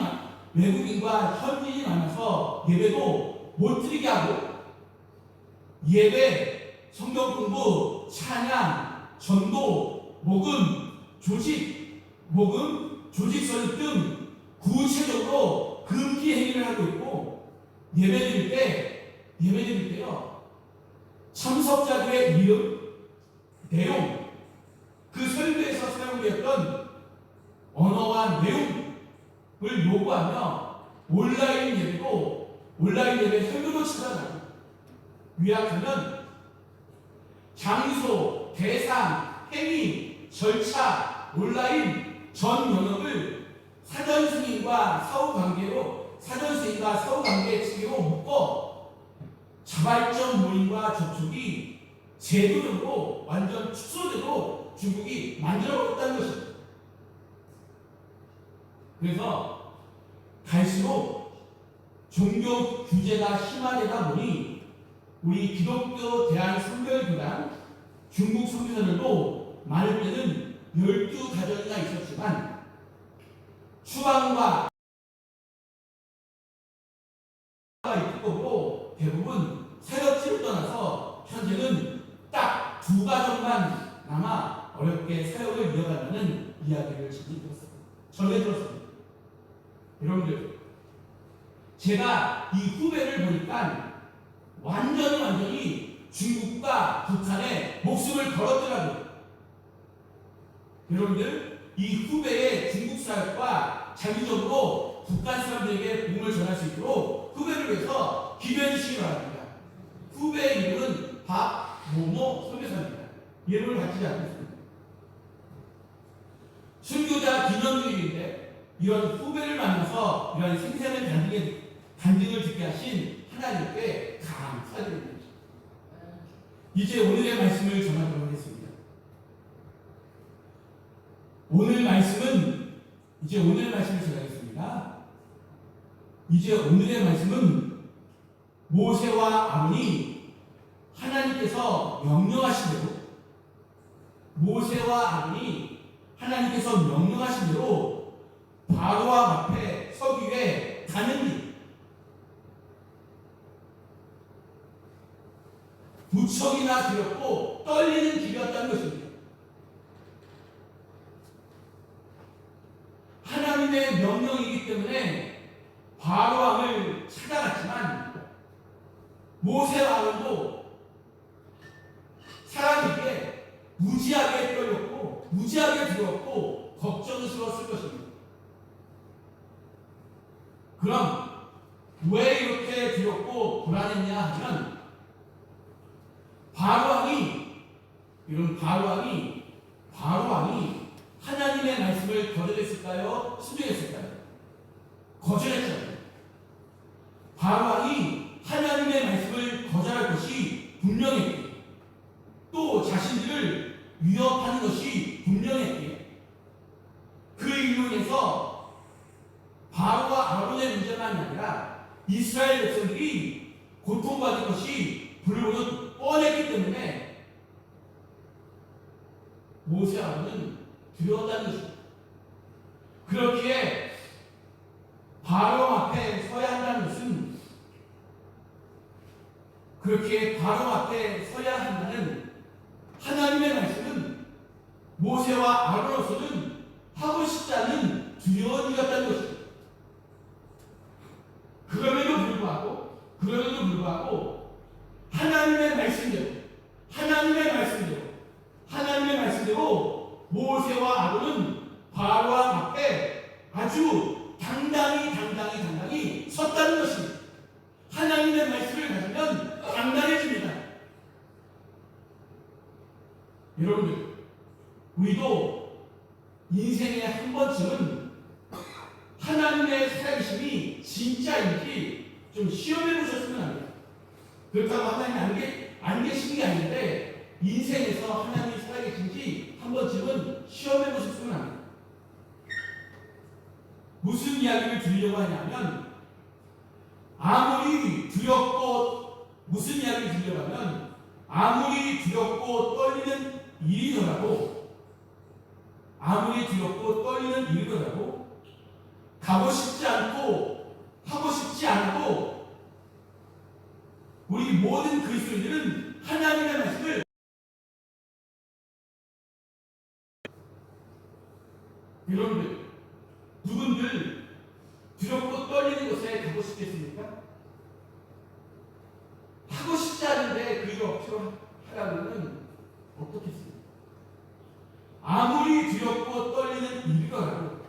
만나서 예배도 못 드리게 하고, 예배, 성경 공부, 찬양, 전도, 조직 설립 등 구체적으로 금기 행위를 하고 있고, 예배드릴 때요, 참석자들의 이름, 내용, 그 설교에서 사용되었던 언어와 내용을 요구하며 온라인 예배 설교로 찾아가고, 요약하면 장소, 대상, 행위, 절차, 온라인 전 영역을 사전 승인과 사후 관계 체계로 묶어 자발적 모임과 접촉이 제도적으로 완전 축소되도록 중국이 만들어버렸다는 것입니다. 그래서 갈수록 종교 규제가 심화되다 보니 우리 기독교 대한선교회교단 중국 선교사들도 많을 때는 12가정이나 있었지만, 추방과 입국으로 대부분 사역지를 떠나서 현재는 딱 2가정만 남아 어렵게 사역을 이어간다는 이야기를 전해 들었습니다. 여러분들, 제가 이 후배를 보니까 완전히 중국과 북한에 목숨을 걸었더라고요. 여러분들, 이 후배의 중국 사역과 장기적으로 북한 사람들에게 복음을 전할 수 있도록 후배를 위해서 기도해 주시기 바랍니다. 후배의 이름은 박모모 선교사입니다. 이름을 밝히지 않겠습니다. 순교자 기념주일인데 이런 후배를 만나서 이런 생생한 간증을 듣게 하신 하나님께 감사드립니다. 이제 오늘의 말씀을 전하도록 하겠습니다. 오늘 말씀을 전하겠습니다. 이제 오늘의 말씀은 모세와 아론이 하나님께서 명령하신 대로 바로왕 앞에 서기 위해 가는 길, 무척이나 두렵고 떨리는 길이었다는 것입니다. 하나님의 명령이기 때문에 바로왕을 찾아갔지만 모세와 아론도 사람에게 무지하게 떨렸고 무지하게 두렵고 걱정스러웠을 것입니다. 그럼 왜 이렇게 두렵고 불안했냐 하면 바로왕이 하나님의 말씀을 거절했을까요? 순종했을까요? 거절했잖아요. 바로왕이 하나님의 말씀을 거절할 것이 분명했기에, 또 자신들을 위협하는 것이 분명했기에, 그 일로 인해서 바로와 아론의 문제만이 아니라 이스라엘 백성들이 고통받은 것이 불보듯 뻔했기 때문에 모세와 아론은 두려웠다는 것입니다. 그렇기에 바로 앞에 서야 한다는 것은, 그렇게 바로 앞에 서야 한다는 하나님의 말씀은 모세와 아론으로서는 하고 싶지 않은 두려운 일이었다는 것입니다. 그럼에도 불구하고 하나님의 말씀대로 모세와 아론은 바로왕 앞에 아주 당당히 섰다는 것입니다. 하나님의 말씀을 가지면 당당해집니다. 여러분들, 우리도 인생에 한 번쯤은 하나님의 살아계심이 진짜인지 좀 시험해 보셨으면 합니다. 그렇다고 하나님이 안 계신 게 아닌데 인생에서 하나님이 살아계신지 한 번쯤은 시험해 보셨으면 합니다. 무슨 이야기를 드리려고 하냐면, 아무리 두렵고 떨리는 일이더라도 가고 싶지 않고 하고 싶지 않고 우리 모든 그리스도인들은 하나님의 말씀을, 여러분들, 누군들 두렵고 떨리는 곳에 가고 싶겠습니까? 하고 싶지 않은데 그 일을 억지로 하라고는 어떻겠습니까? 아무리 두렵고 떨리는 일이더라도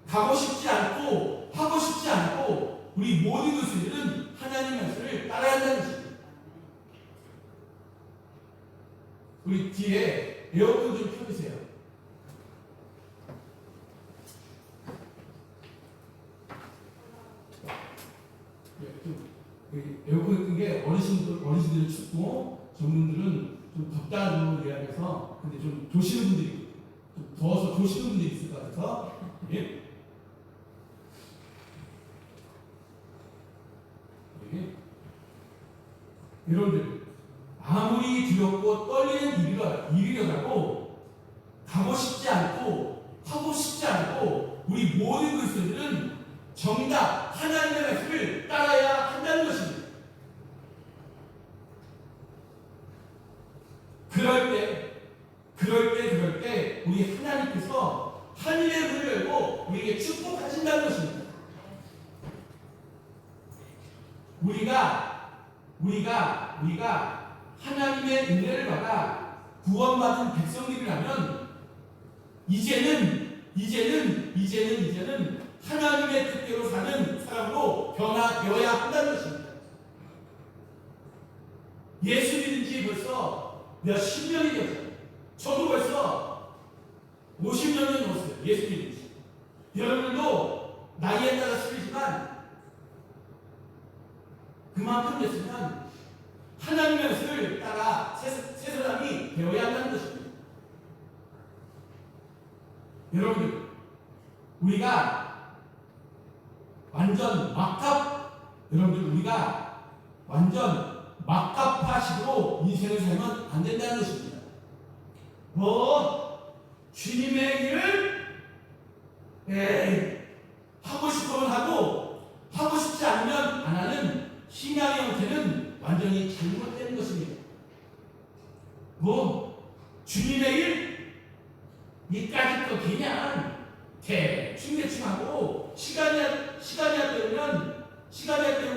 가고 싶지 않고 하고 싶지 않고 우리 모든 그리스도인들은 하나님의 말씀을 따라야 한다는 것입니다. 우리 뒤에 에어컨 좀 켜주세요. 에어컨 끈 게 어르신들은 춥고 젊은들은 좀 덥다고 이야기해서, 근데 좀 조시는 분들이, 좀 더워서 조시는 분들이 있을 것 같아서, 예. 여러분들, 아무리 두렵고 떨리는 일이라도 가고 싶지 않고 하고 싶지 않고 우리 모든 그리스도인들은 정답 하나님의 말씀을 따라야 한다는 것입니다. 그럴 때 우리 하나님께서 하늘의 문을 열고 우리에게 축복하신다는 것입니다. 우리가 하나님의 은혜를 받아 구원받은 백성들이라면 이제는 하나님의 뜻대로 사는 사람으로 변화되어야 한다는 것입니다. 예수 믿은 지 벌써 몇십 년이 되었어요. 저도 벌써 50년이 넘었어요. 예수 믿은 지. 여러분들도 나이에 따라 틀리지만 그만큼 됐으면 하나님의 말씀을 따라 새 사람이 되어야 한다는 것입니다. 여러분들, 우리가 완전 막갑파식으로 인생을 살면 안 된다는 것입니다. 주님의 길을 하고 싶으면 하고 하고 싶지 않으면 안 하는 신앙의 형태는 완전히 잘못된 것입니다. 뭐 주님의 일 이까짓 거 그냥 대충 하고 시간이 때우면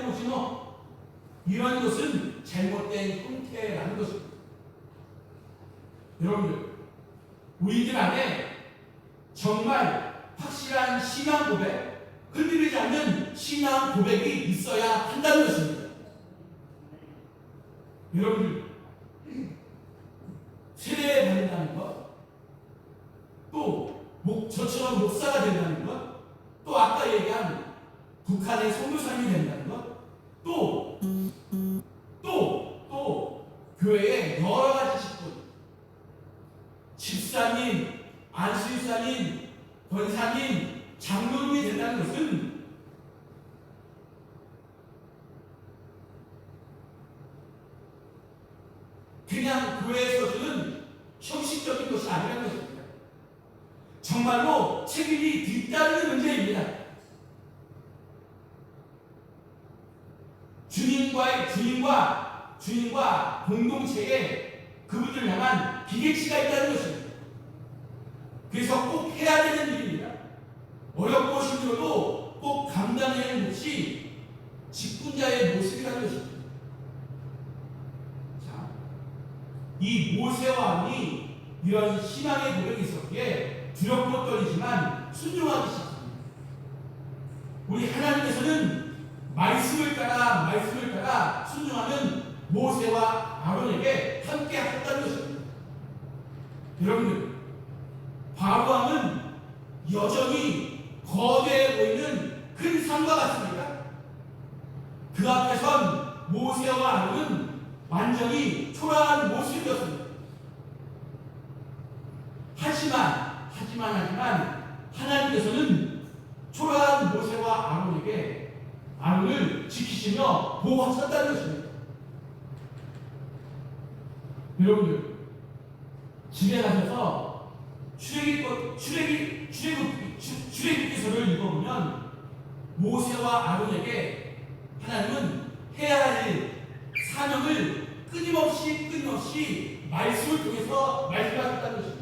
오지 뭐 이런 것은 잘못된 형태라는 것입니다. 여러분들 우리들 안에 정말 확실한 신앙 고백, 흔들리지 않는 신앙 고백이 있어야 한다는 것입니다. 여러분들 세례 받는다는 것, 또 저처럼 목사가 된다는 것, 또 아까 얘기한 북한의 선교사님이 된다는 것, 또 교회의 여러 가지 직분, 집사님, 안수사님, 권사님, 장로님이 된다는 것은 그냥 교회에서 주는 형식적인 것이 아니라는 것입니다. 정말로 책임이 뒤따르는 문제입니다. 주님과 공동체에 그분을 향한 기계치가 있다는 것입니다. 그래서 꼭 해야 되는 일입니다. 어렵고 힘들어도 꼭 감당해야 하는 것이 직분자의 모습이라는 것입니다. 자, 이 모세와 아론이 이런 신앙의 고백이 있었기에 두렵고 떨리지만 순종하기 시작합니다. 우리 하나님께서는 말씀을 따라 순종하는 모세와 아론에게 함께 하셨다는 것입니다. 여러분들, 바로왕은 여전히 거대해 보이는 큰 산과 같습니다. 그 앞에 선 모세와 아론은 완전히 초라한 모습이었습니다. 하지만 하나님께서는 초라한 모세와 아론을 지키시며 보호하셨다는 것입니다. 여러분들, 집에 가셔서 출애굽기서를 읽어보면 모세와 아론에게 하나님은 해야 할 사명을 끊임없이 말씀을 통해서 말씀하셨다는 것입니다.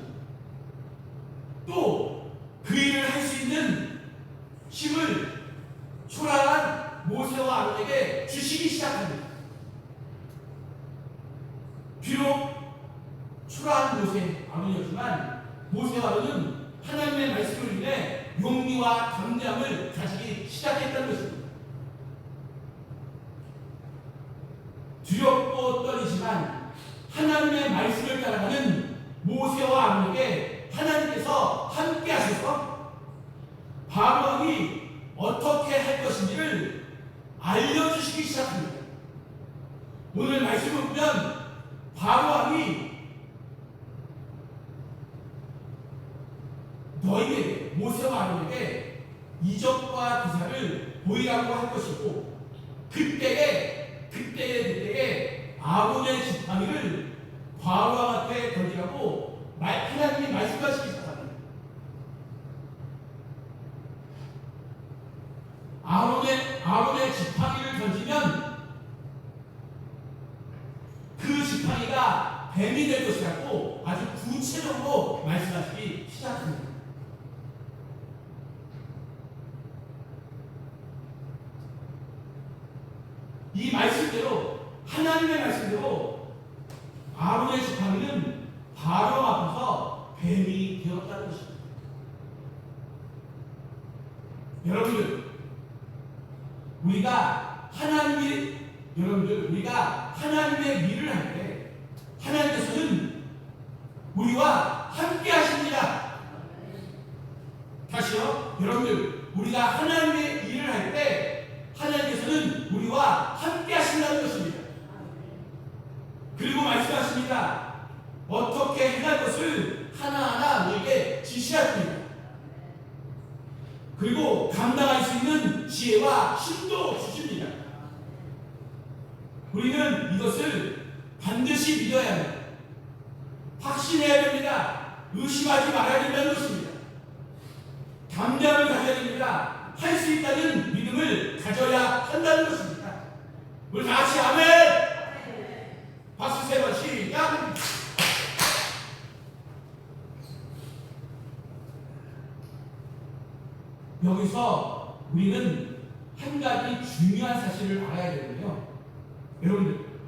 또 그 일을 할 수 있는 힘을 초라한 모세와 아론에게 주시기 시작합니다. 비록 초라한 아론이었지만 모세와 아론은 하나님의 말씀을 인해 용기와 담대함을 가지기 시작했다는 것입니다. 두렵고 떨리지만 하나님의 말씀을 따라가는 모세와 아론에게 하나님께서 함께 하셔서 바로왕이 어떻게 할 것인지를 알려주시기 시작합니다. 오늘 말씀을 보면 바로왕이 너희에게, 모세와 아론에게 이적과 기사를 보이라고 할 것이고, 그때에 아론의 지팡이를 바로왕 앞에 던지라고 하나님이 말씀하시기 시작합니다. 아론의 지팡이를 던지면 그 지팡이가 뱀이 될 것이라고 아주 구체적으로 말씀하시기 시작합니다. 이 말씀대로, 하나님의 말씀대로 아론의 지팡이는 바로 앞에서 뱀이 되었다는 것입니다. 여러분들, 우리가 하나님의 일을 할 때 하나님께서는 우리와 함께 하십니다. 다시요. 여러분들, 우리가 하나님의 일을 할 때 하나님께서는 우리와 함께 하신다는 것입니다. 그리고 말씀하십니다. 어떻게 행할 것을 하나하나 우리에게 지시하십니다. 그리고 감당할 수 있는 지혜와 힘도 주십니다. 우리는 이것을 반드시 믿어야 합니다. 확신해야 됩니다. 의심하지 말아야 된다는 것입니다. 담대함을 가져야 됩니다. 할 수 있다는 믿음을 가져야 한다는 것입니다. 우리 다 같이 아멘! 박수 3번 시작! 여기서 우리는 한 가지 중요한 사실을 알아야 되는데요. 여러분들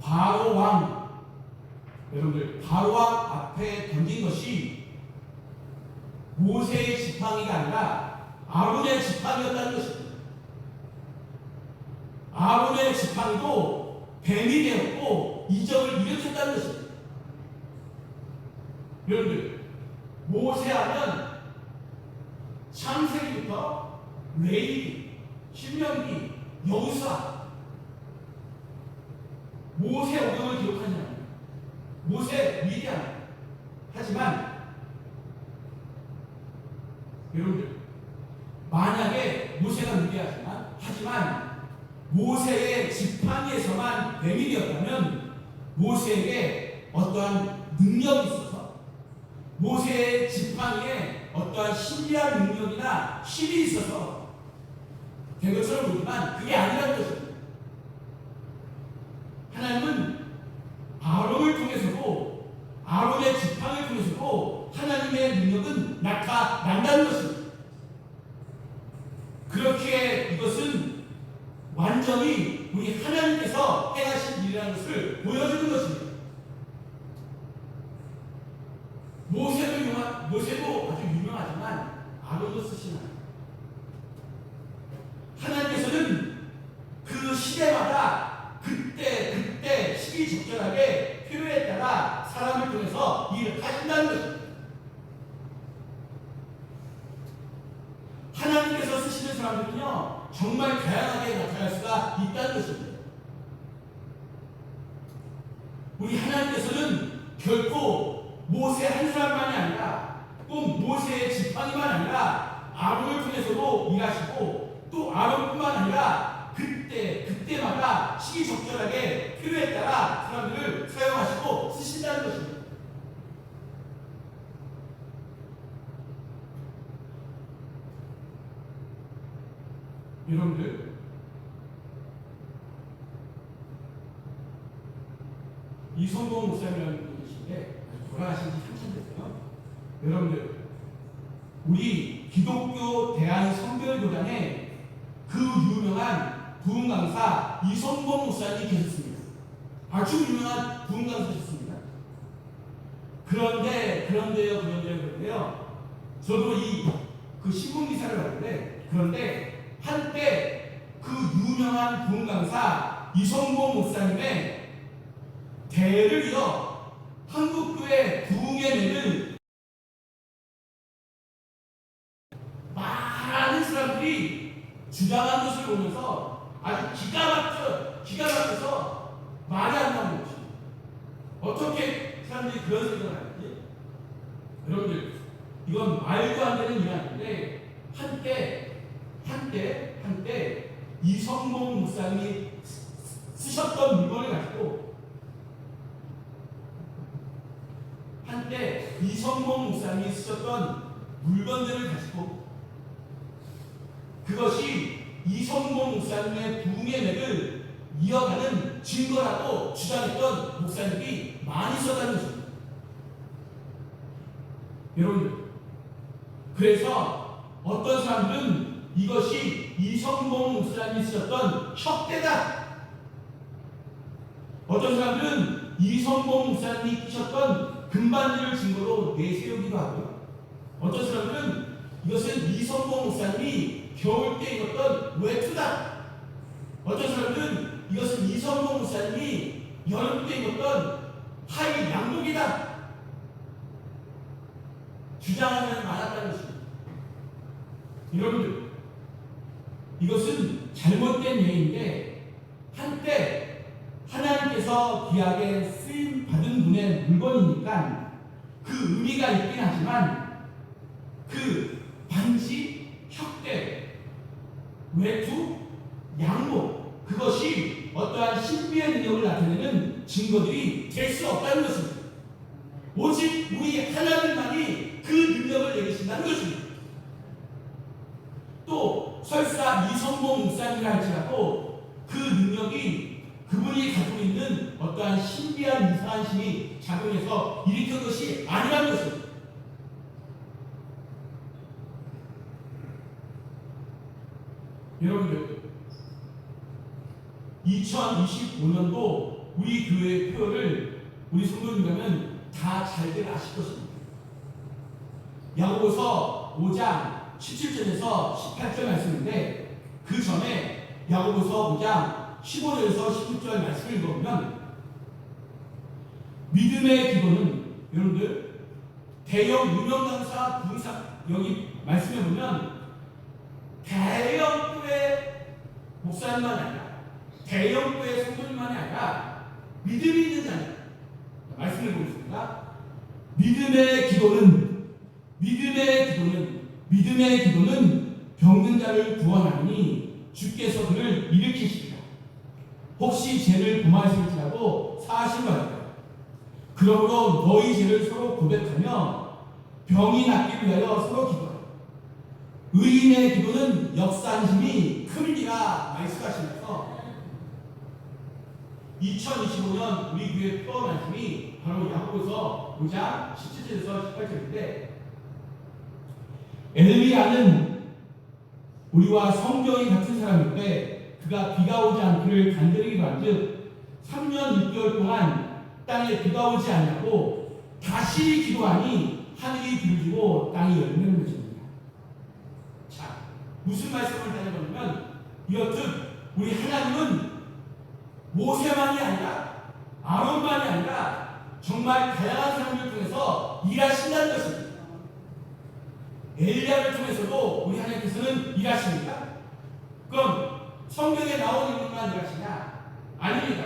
바로 왕 앞에 던진 것이 모세의 지팡이가 아니라 아론의 지팡이였다는 것입니다. 아론의 지팡이도 뱀이 되었고 이적을 일으켰다는 것입니다. 여러분들, 모세하면 창세기부터 레위기, 신명기, 여호수아, 모세 오경을 기록한 사람입니다. 모세 미디안. 하지만 여러분들, 만약에 모세가 하지만 모세의 지팡이에서만 뱀이 되었다면 모세에게 어떠한 능력이 있어서, 모세의 지팡이에 어떠한 신비한 능력이나 힘이 있어서 된 것처럼 보지만 그게 아니라는 것입니다. 하나님은 아론을 통해서도, 아론의 지팡이를 통해서도 하나님의 능력은 나타난다는 것입니다. 그렇기에 이것은 완전히 우리 하나님께서 행하신 일이라는 것을 보여주는 것입니다. 모세도 아주 유명하지만 아론도 쓰시나요? 하나님께서는 그 시대마다 그때 시기적절하게 필요에 따라 사람을 통해서 일을 하신다는 것입니다. 하나님께서 쓰시는 사람들은요, 정말 다양하게 나타날 수가 있다는 것입니다. 우리 하나님께서는 결코 모세 한 사람만이 아니라, 꼭 모세의 지팡이만 아니라 아론을 통해서도 일하시고, 또 아론뿐만 아니라 그때마다 시기적절하게 필요에 따라 사람들을 사용하시고 쓰신다는 것입니다. 여러분들, 이성봉 목사님이라는 분이신데 돌아가신 지 3년 됐어요. 여러분들, 우리 기독교 대한성결교단에 그 유명한 부흥 강사 이성봉 목사님이 계셨습니다. 아주 유명한 부흥 강사셨습니다. 그런데요. 저도 그 신문 기사를 봤는데, 그런데 한때 그 유명한 부흥 강사 이성봉 목사님의 대를 이어 한국교회 부흥의 맥을 많은 사람들이 주장한 것을 보면서 아주 기가 막혀서 말이 안 나오는 것입니다. 어떻게 사람들이 그런 생각을 하는지. 여러분들, 이건 말도 안 되는 이야기인데, 한때 이성봉 목사님이 쓰셨던 물건을 가지고, 한때 이성봉 목사님이 쓰셨던 물건들을 가지고, 그것이 이성봉 목사님의 부흥의 맥을 이어가는 증거라고 주장했던 목사님이 많이 있었다는 것입니다. 여러분들, 그래서 어떤 사람들은 이것이 이성봉 목사님이 쓰셨던 혁대다, 어떤 사람들은 이성봉 목사님이 끼셨던 금반지를 증거로 내세우기도 하고요. 어떤 사람들은 이것은 이성봉 목사님이 겨울 때 입었던 외투다, 어떤 사람들은 이것은 이성봉 목사님이 여름 때 입었던 하의 양복이다 주장하는 사람이 많았다는 것입니다. 여러분들, 이것은 잘못된 예인데, 한때 하나님께서 귀하게 쓰임 받은 분의 물건이니까 그 의미가 있긴 하지만, 그 반지, 혁대, 외투, 양복, 그것이 어떠한 신비의 능력을 나타내는 증거들이 될 수 없다는 것입니다. 오직 우리 하나님만이 그 능력을 내리신다는 것입니다. 또 설사 이성봉 목사님이라 할지라도 그 능력이 그분이 가지고 있는 어떠한 신비한 이상한 힘이 작용해서 일으킨 것이 아니라는 것입니다. 여러분들 2025년도 우리 교회의 표를 우리 성도님들은 다 잘들 아실 것입니다. 야고보서 5장 17절에서 18절 말씀인데 그 전에 야고보서 5장 15절에서 16절 말씀을 읽어보면 믿음의 기본은 여러분들 대형 유명 강사 부흥사 여기 말씀해 보면 대형 교회 목사님만 아니라 대형 교회 성도님만이 아니라 믿음이 있는 자들 말씀을 보겠습니다. 믿음의 기도는 병든 자를 구원하니 주께서 그를 일으키시리라. 혹시 죄를 범하였을지라도 사하신바니라. 그러므로 너희 죄를 서로 고백하며 병이 낫기 위하여 서로 기도하라. 의인의 기도는 역사한 힘이 큽니다. 말씀하시면서 2025년 우리 교회 표 말씀이 바로 야고보서 5장 17절에서 18절인데 엘리야는 우리와 성경이 같은 사람인데 그가 비가 오지 않기를 간절히 기도한즉 3년 6개월 동안 땅에 비가 오지 않냐고 다시 기도하니 하늘이 비를 주고 땅이 열매를 맺습니다. 자, 무슨 말씀을 하는 거냐면 이렇듯 우리 하나님은 모세만이 아니라 아론만이 아니라 정말 다양한 사람들을 통해서 일하신다는 것입니다. 엘리야를 통해서도 우리 하나님께서는 일하십니다. 그럼 성경에 나오는 인물만 일하시냐? 아닙니다.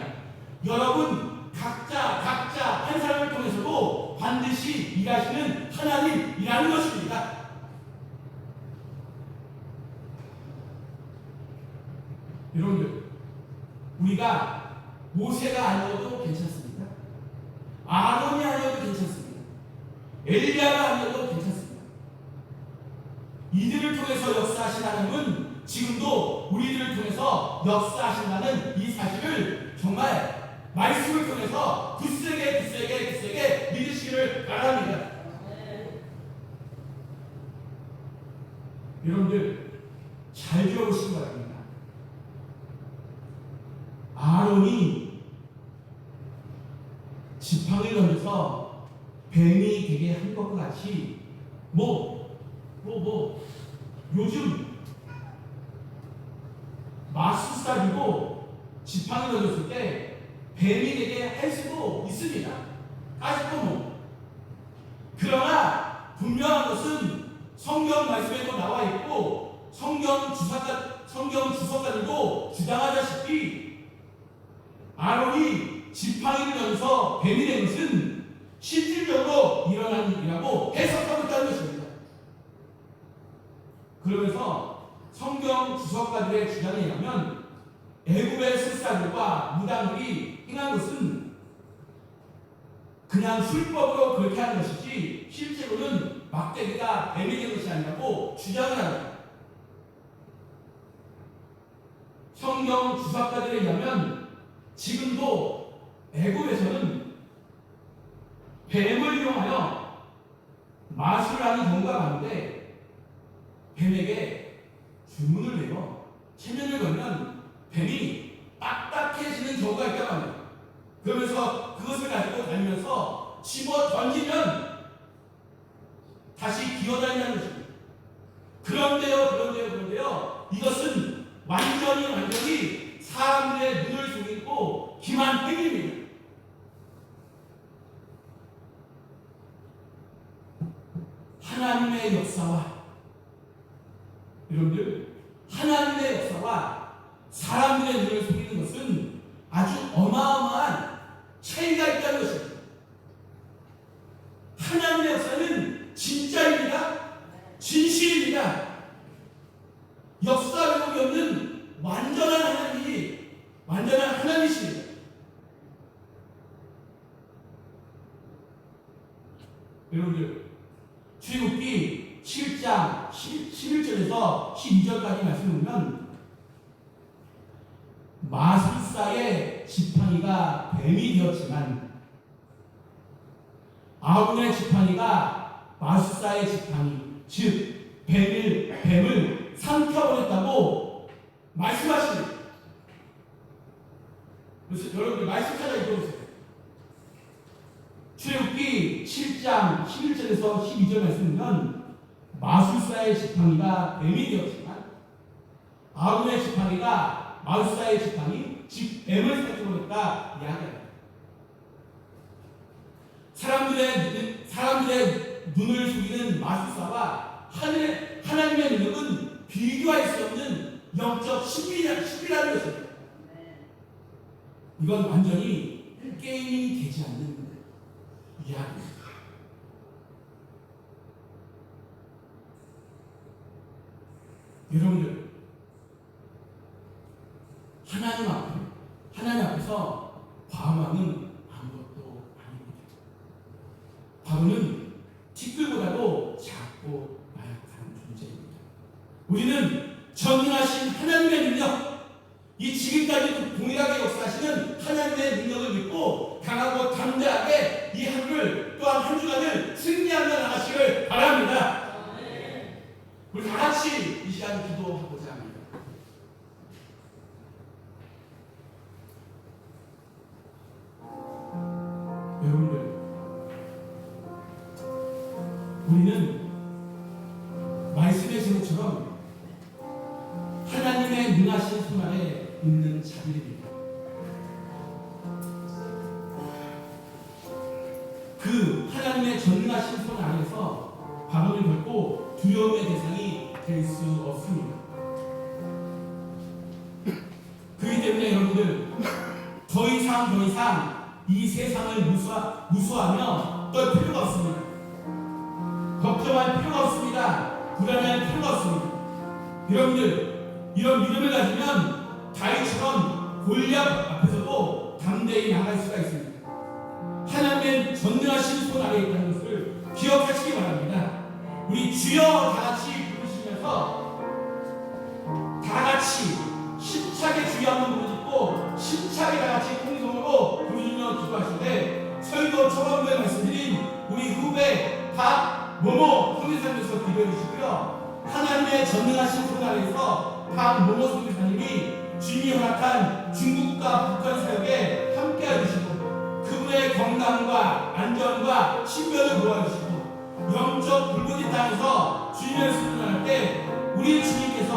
여러분 각자 한 사람을 통해서도 반드시 일하시는 하나님이라는 것입니다. 여러분들 우리가 모세가 아니어도 괜찮습니다. 아론이 아니어도 괜찮습니다. 엘리야가 아니어도 괜찮습니다. 이들을 통해서 역사하신 하나님은 지금도 우리들을 통해서 역사하신다는 이 사실을 정말 말씀을 통해서 굳세게 믿으시기를 바랍니다. 여러분들 잘 들어보시기 바랍니다. 아론이 지팡이를 던져서 뱀이 되게 한 것과 같이 요즘 마술사리고 지팡이 던졌을 때 뱀이 되게 할 수도 있습니다. 아직도 그러나 분명한 것은 성경 말씀에도 나와 있고 성경 주석가들도 주장하다시피 아론이 지팡이를 던져서 뱀이 된 것은 실질적으로 일어난 일이라고 해석하고 있다는 것입니다. 그러면서 성경 주석가들의 주장에 의하면 애굽의 술사들과 무당들이 행한 것은 그냥 술법으로 그렇게 하는 것이지 실제로는 막대기가 뱀이 된 것이 아니라고 주장을 합니다. 성경 주석가들에 의하면 지금도 애굽에서는 뱀을 이용하여 마술을 하는 경우가 많은데 뱀에게 주문을 내어 체면을 걸면 뱀이 딱딱해지는 경우가 있다고 합니다. 그러면서 그것을 가지고 다니면서 집어 던지면 다시 기어다니는 것입니다. 그런데요 이것은 완전히 사람들의 눈을 속이고 기만 행위입니다. 하나님의 역사와 여러분들 하나님의 역사와 사람들의 눈을 속이는 것은 아주 어마어마한 차이가 있다는 것입니다. 하나님의 역사는 진짜입니다. 진실입니다. 역사 왜곡이 없는 완전한 하나님이십니다. 여러분들 출애굽기 7장 11절에서 12절까지 말씀을 보면 마술사의 지팡이가 뱀이 되었지만 아론의 지팡이가 마술사의 지팡이, 즉 뱀을 삼켜버렸다고 말씀하십니다. 그래서 여러분들 말씀 찾아 읽어보세요. 출애굽기 7장 11절에서 12절 말씀은 마술사의 지팡이가 뱀이 되었지만 아론의 지팡이가 마술사의 지팡이, 즉 뱀을 삼켜버렸다 이야기합니다. 사람들의 눈을 속이는 마술사와 하나님의 능력은 비교할 수 없는 영적 신비라는 것입니다. 이건 완전히 게임이 되지 않는 이야기입니다. 여러분들 하나님 앞에서 바로는 아무것도 아닙니다. 바로는 티끌보다도 작고 나약한 존재입니다. 우리는 전능하신 하나님의 능력, 이 지금까지도 동일하게 역사하시는 하나님의 능력을 믿고 강하고 담대하게 이 하루를 또한 한 주간을 승리하며 나가시길 바랍니다. 우리 다 같이 이 시간 기도하고자 합니다. 여러분들, 우리는 말씀의 제목처럼 하나님의 능하신 손 아래 있는 자들입니다. 그 하나님의 전능하신 손 안에서 바로는 결코 두려움의 대상이 될 수 없습니다. 그렇기 때문에 여러분들 더 이상 이 세상을 무수하며 떨 필요가 없습니다. 걱정할 필요가 없습니다. 불안할 필요가 없습니다. 여러분들 이런 믿음을 가지면 다윗처럼 골리앗 앞에서도 담대히 나갈 수가 있습니다. 하나님의 전능하신 손 아래에 있다는 것을 기억하시기 바랍니다. 우리 주여 다 같이 부르시면서 다 같이 힘차게 주여 한번 부르짖고 힘차게 다 같이 통성으로 부르짖며 기도하실 때 설교 초반부에 말씀드린 우리 후배 박모모 선교사님께서 기도해 주시고요. 하나님의 전능하신 손 아래에서 박모모 선교사님이 주님이 허락한 중국과 북한 사역에 함께해 주시고 그분의 건강과 안전과 신변을 도와주시고 영적 불꽃이 땅에서 주님을 순종할 때 우리 주님께서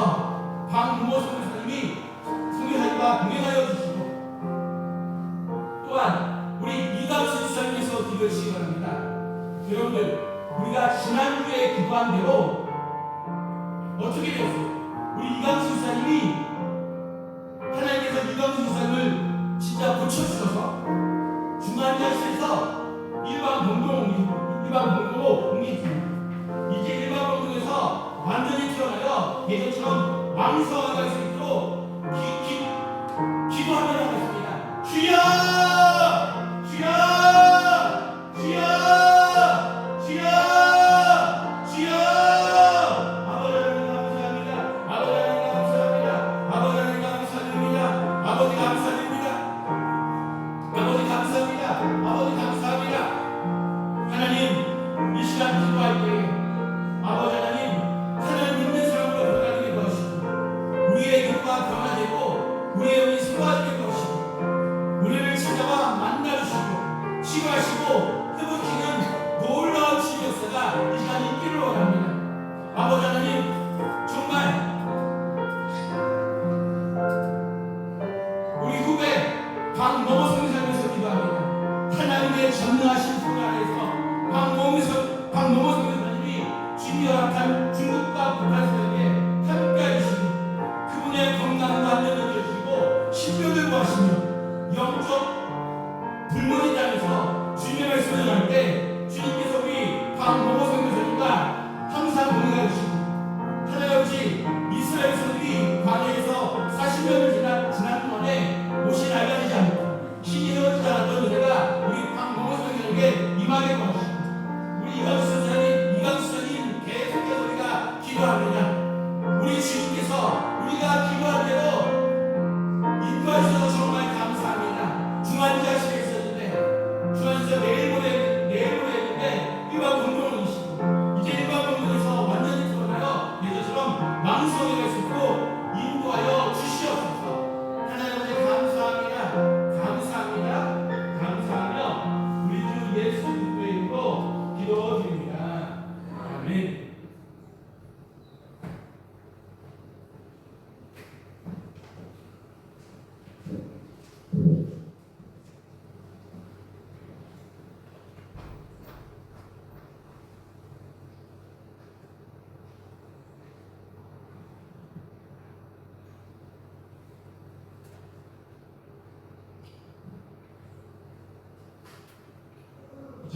박모모 선교사님이 선교사님과 동행하여 주시고 또한 우리 이강수 지사님께서 기도해 주시기 바랍니다. 여러분들 우리가 지난주에 기도한 대로 어떻게 되었어요? 우리 이강수 지사님이 하나님께서 이강수 지사님을 진짜 고쳐주셔서 중환자실에서 일반 병동으로 옮기십니다. 이제 일반 병동에서 완전히 태어나여 예전처럼 왕성하게 수 있도록 기도하며 나가겠습니다. 주여! 주여! 주여! 주여! 주여! 아버지 하나님 감사합니다. 아버지 하나님 감사합니다. 아버지 하나님 감사드립니다. 아버지 감사드립니다. 아버지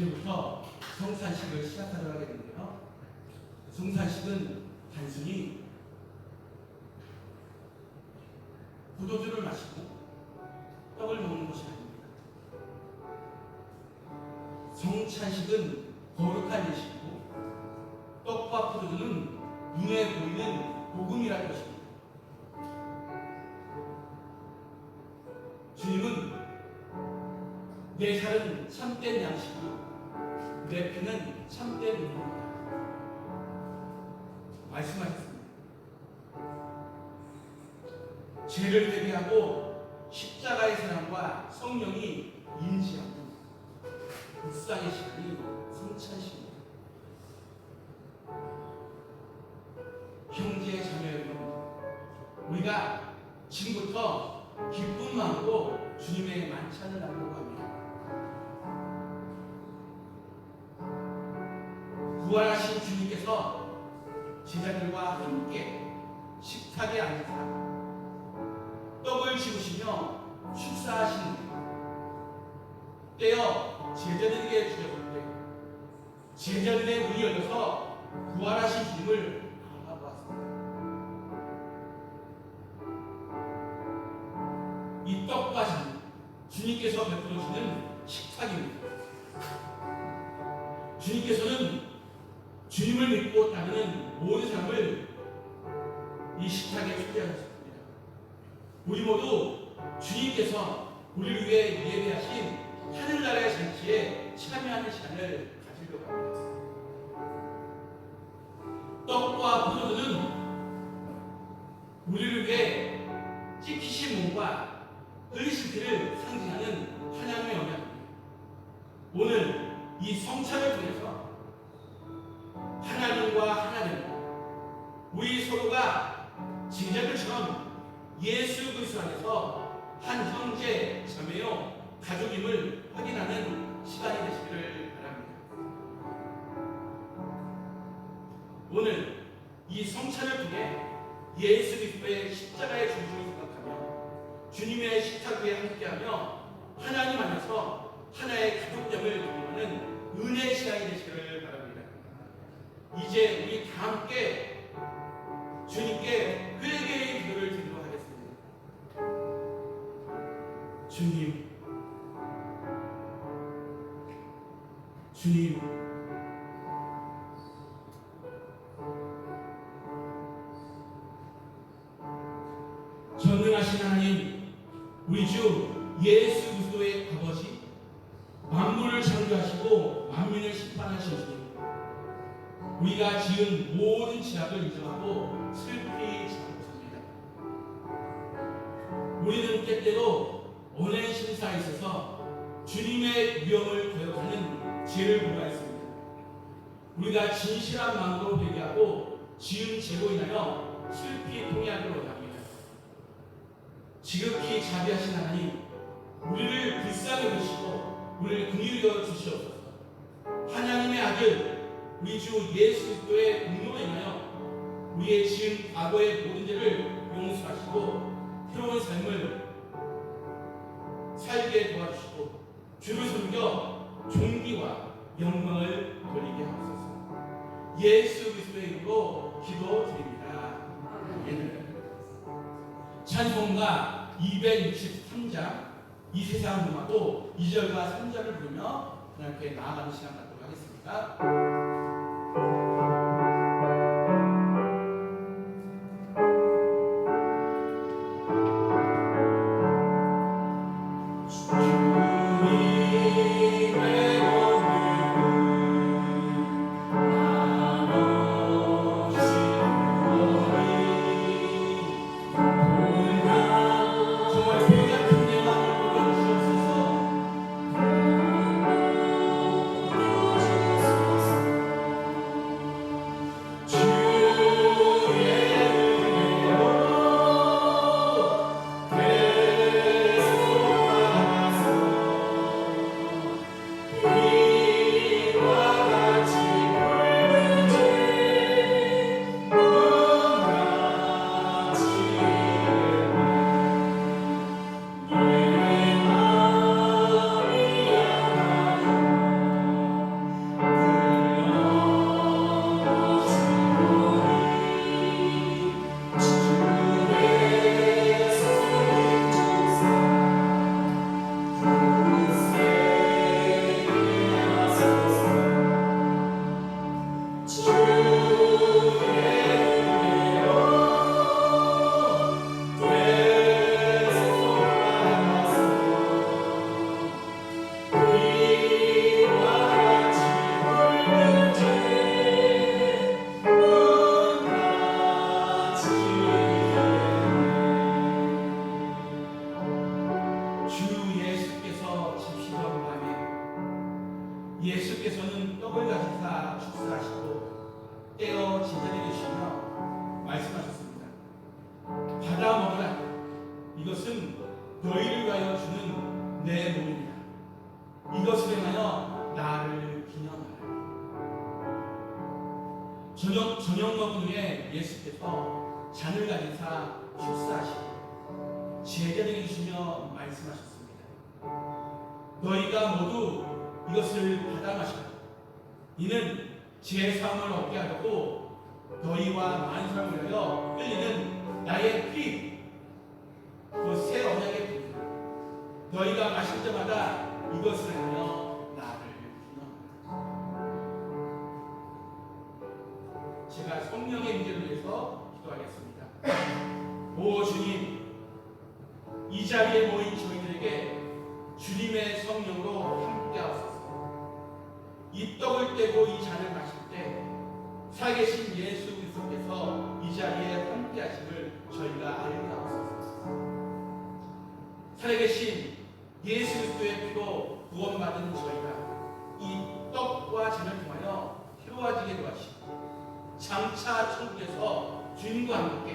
이제부터 성찬식을 시작하도록 하겠는데요. 성찬식은 단순히 포도주를 마시고 떡을 먹는 것이 아닙니다. 성찬식은 거룩한 예식이고 떡과 포도주는 눈에 보이는 복음이라는 것입니다. 주님은 내 살은 참된 양식이요 내 피는 참된 눈물이다 말씀하셨습니다. 죄를 회개하고 십자가의 사랑과 성령이 인지하는 묵상의 시간이 성찬식입니다. 형제 자매 여러분, 우리가 지금부터 기쁜 마음으로 주님의 만찬을 나누려고 합니다. 부활하신 주님께서 제자들과 함께 식탁에 앉으사 떡을 지으시며 축사하시는 때여 제자들에게 주셨을 때 제자들의 눈이 열려서 부활하신 주님을 알아보았습니다. 이 떡과 주님께서 베풀어주는 식탁입니다. 주님께서는 주님을 믿고 따르는 모든 사람을 이 식탁에 초대하셨습니다. 우리 모두 주님께서 우리를 위해 예배하신 하늘나라의 잔치에 참여하는 시간을 가지려고 합니다. 떡과 포도주는 우리를 위해 찢기신 몸과 흘리신 피를 상징하는 하나님의 언약입니다. 오늘 이 성찬을 통해서 하나님과 하나님, 우리 서로가 제자들처럼 예수 그리스도 안에서 한 형제, 자매요, 가족임을 확인하는 시간이 되시기를 바랍니다. 오늘 이 성찬을 통해 예수 그리스도의 십자가의 중심을 생각하며 주님의 식탁 위에 함께하며 하나님 안에서 하나의 가족됨을 경험하는 은혜의 시간이 되시기를 바랍니다. 이제 우리 다 함께 주님께 회개의 기도를 드리도록 하겠습니다. 주님, 전능하신 하나님, 우리 주 예수 그리스도의 아버지, 만물을 창조하시고 만민을 심판하신 주님, 우리가 지은 모든 죄악을 인정하고 슬피 지었습니다. 우리는 때때로 오랜 심사에 있어서 주님의 위엄을 거역하는 죄를 범하였습니다. 우리가 진실한 마음으로 회개하고 지은 죄로 인하여 슬피 통회하기를 원합니다. 지극히 자비하신 하나님, 우리를 불쌍히 여기시고 우리를 긍휼히 여겨 주시옵소서. 하나님의 아들 우리 주 예수 그리스도의 공로로 인하여 우리의 지은 과거의 모든 죄를 용서하시고 새로운 삶을 살게 도와주시고 주를 섬겨 존귀와 영광을 돌리게 하옵소서. 예수 그리스도의 이름으로 기도드립니다. 찬송가 263장 이 세상 음악도 2절과 3절을 부르며 하나님께 나아가는 시간 갖도록 하겠습니다. 주님 저녁 먹은 후에 예수께서 잔을 가지사 축사하시고 제자들에게 주시며 말씀하셨습니다. 너희가 모두 이것을 받아 마시라. 이는 제 사함을 얻게 하려고 너희와 많은 사람을 위하여 흘리는 나의 피, 그 새 언약의 피. 너희가 마실 때마다 이것을 하며 나를 기념하라. 제가 성령의 임재를 위해서 기도하겠습니다. 오 주님, 이 자리에 모인 저희들에게 주님의 성령으로 함께하소서. 이 떡을 떼고 이 잔을 마실 때 살아계신 예수 그리스도께서 이 자리에 함께하심을 저희가 알게 하옵소서. 살아계신 예수 그리스도의 피로 구원받은 저희가 이 떡과 잔을 통하여 새로워지게 도와주시고 장차 천국에서 주님과 함께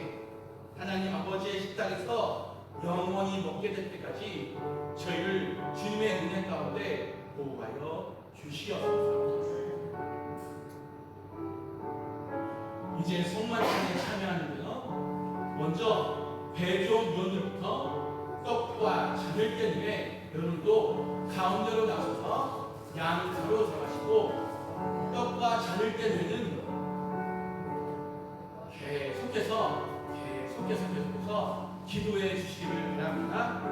하나님 아버지의 식탁에서 영원히 먹게 될 때까지 저희를 주님의 은혜 가운데 보호하여 주시옵소서. 이제 성만찬에 참여하는데요, 먼저 배종 위원들부터 떡과 잔을 뗀 후에 여러분도 가운데로 나서서 양가로 들어가시고 떡과 잔을 뗀 후에는 계속해서 기도해 주시기를 바랍니다.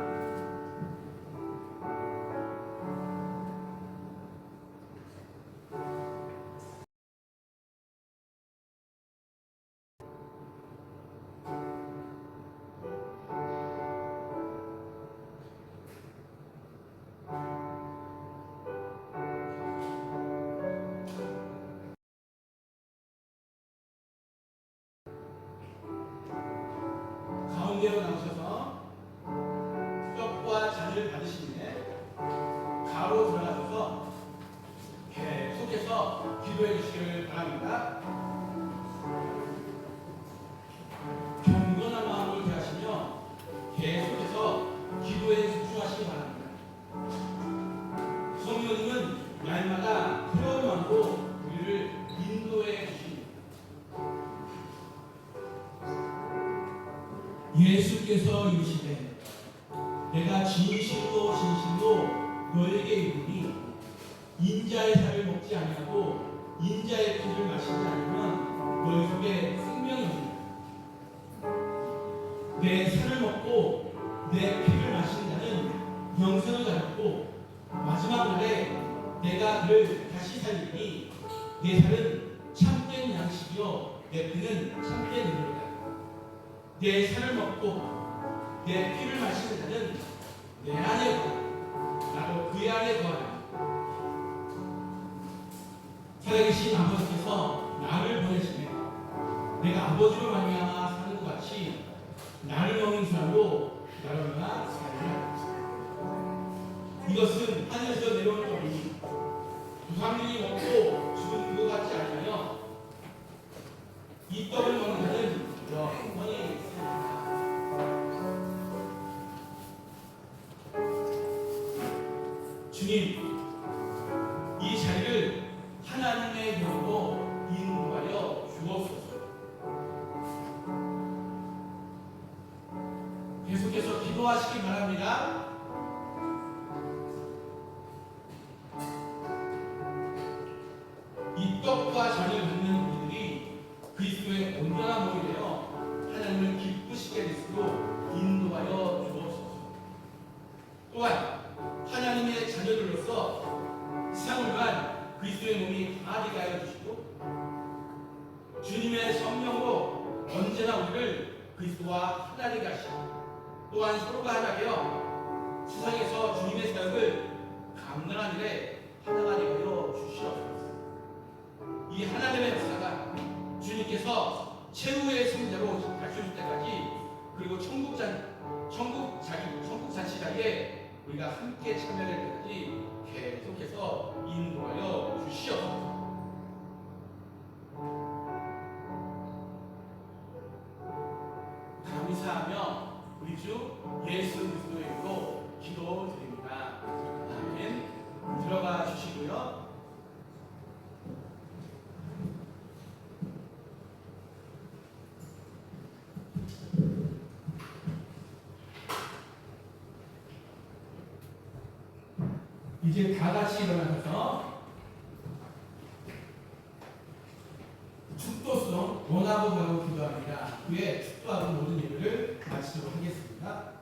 가운데로 나오셔서 떡과 잔을 받으신 후에 가로 들어가셔서 계속해서 기도해 주시기를 바랍니다. 경건한 마음으로 대하시며 계속해서 기도에 집중하시기 바랍니다. 성령님은 날마다 새로운 마음으로 우리를 인도해 주십니다. 예수께서 이르시되 내가 진실로 너에게 이르니 인자의 살을 먹지 아니하고 인자의 피를 마시지 않으면 너희 속에 생명이 없느니라. 내 살을 먹고 내 피를 마시는 자는 영생을 가졌고 마지막 날에 내가 그를 다시 살리니 내 살은 참된 양식이요 내 피는 참된 음료이다. 내 살을 먹고 내 피를 마시는 자는 내 안에 거하고 나도 그의 안에 거하라. 살아계신 아버지께서 나를 보내시매 내가 아버지로 말미암아 사는 것 같이 나를 먹는 사람도 나로 말미암아 살리라. 이것은 하늘에서 내려오는 법이니 조상들이 먹고 죽은 것 같지 아니하여 이 떡을 먹는 자는 영원히 주님, 이 자리를 하나님의 이름으로 인도하여 주옵소서. 계속해서 기도하시기 바랍니다. 이 떡과 잔을 받는 우리들이 그리스도의 온전한 몸이 되어 하나님을 기쁘시게 될 수 있도록 인도하여 주옵소서. 또한 하나님의 자녀들로서 세상을 위한 그리스도의 몸이 강하게 하여 주시고 주님의 성령으로 언제나 우리를 그리스도와 하나되게 하시고 또한 서로가 하나 되어 세상에서 주님의 사역을 감당한 일에 하나가 되어 주시옵소서. 이 하나님의 역사가 주님께서 최후의 승자로 가실 때까지 그리고 천국 잔치 자리에 우리가 함께 참여될 때까지 계속해서 인도하여 주시옵소서. 감사하며 우리 주 예수 그리스도의 이름으로 기도드립니다. 아멘. 들어가 주시고요. 이제 다 같이 일어나셔서 축도성 원하고 가고 기도합니다. 후에 축도하고 모든 예배를 마치도록 하겠습니다.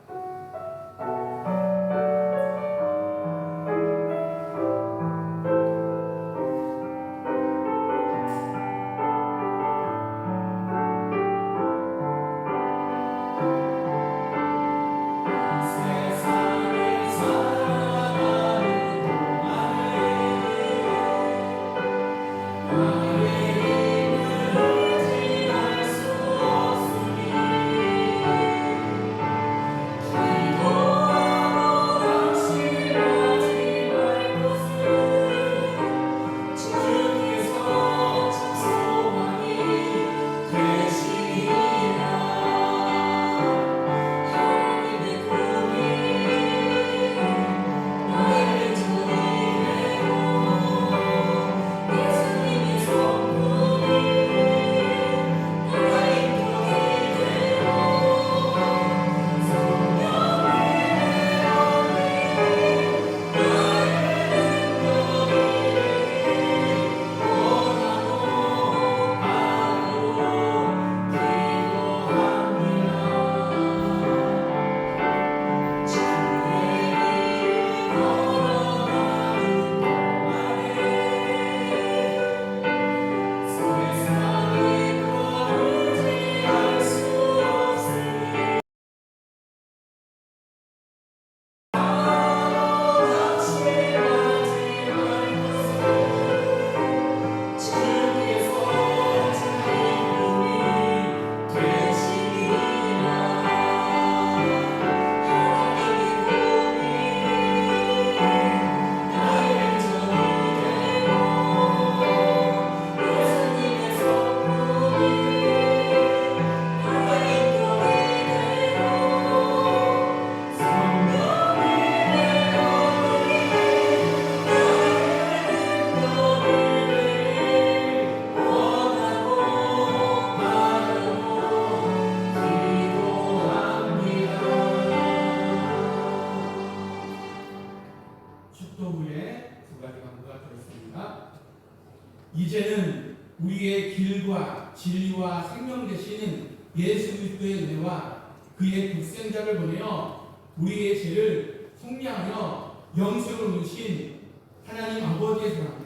이제는 우리의 길과 진리와 생명 되시는 예수 그리스도의 은혜와 그의 독생자를 보내어 우리의 죄를 속량하여 영생으로 누신 하나님 아버지의 사랑과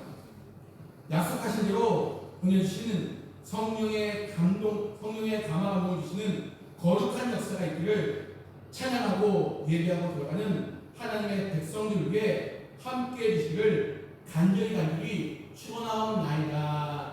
약속하신 대로 보내주시는 성령의 감화 감동을 주시는 거룩한 역사가 있기를 찬양하고 예배하고 돌아가는 하나님의 백성들 위해 함께 해주시기를 간절히 축원하옵나이다.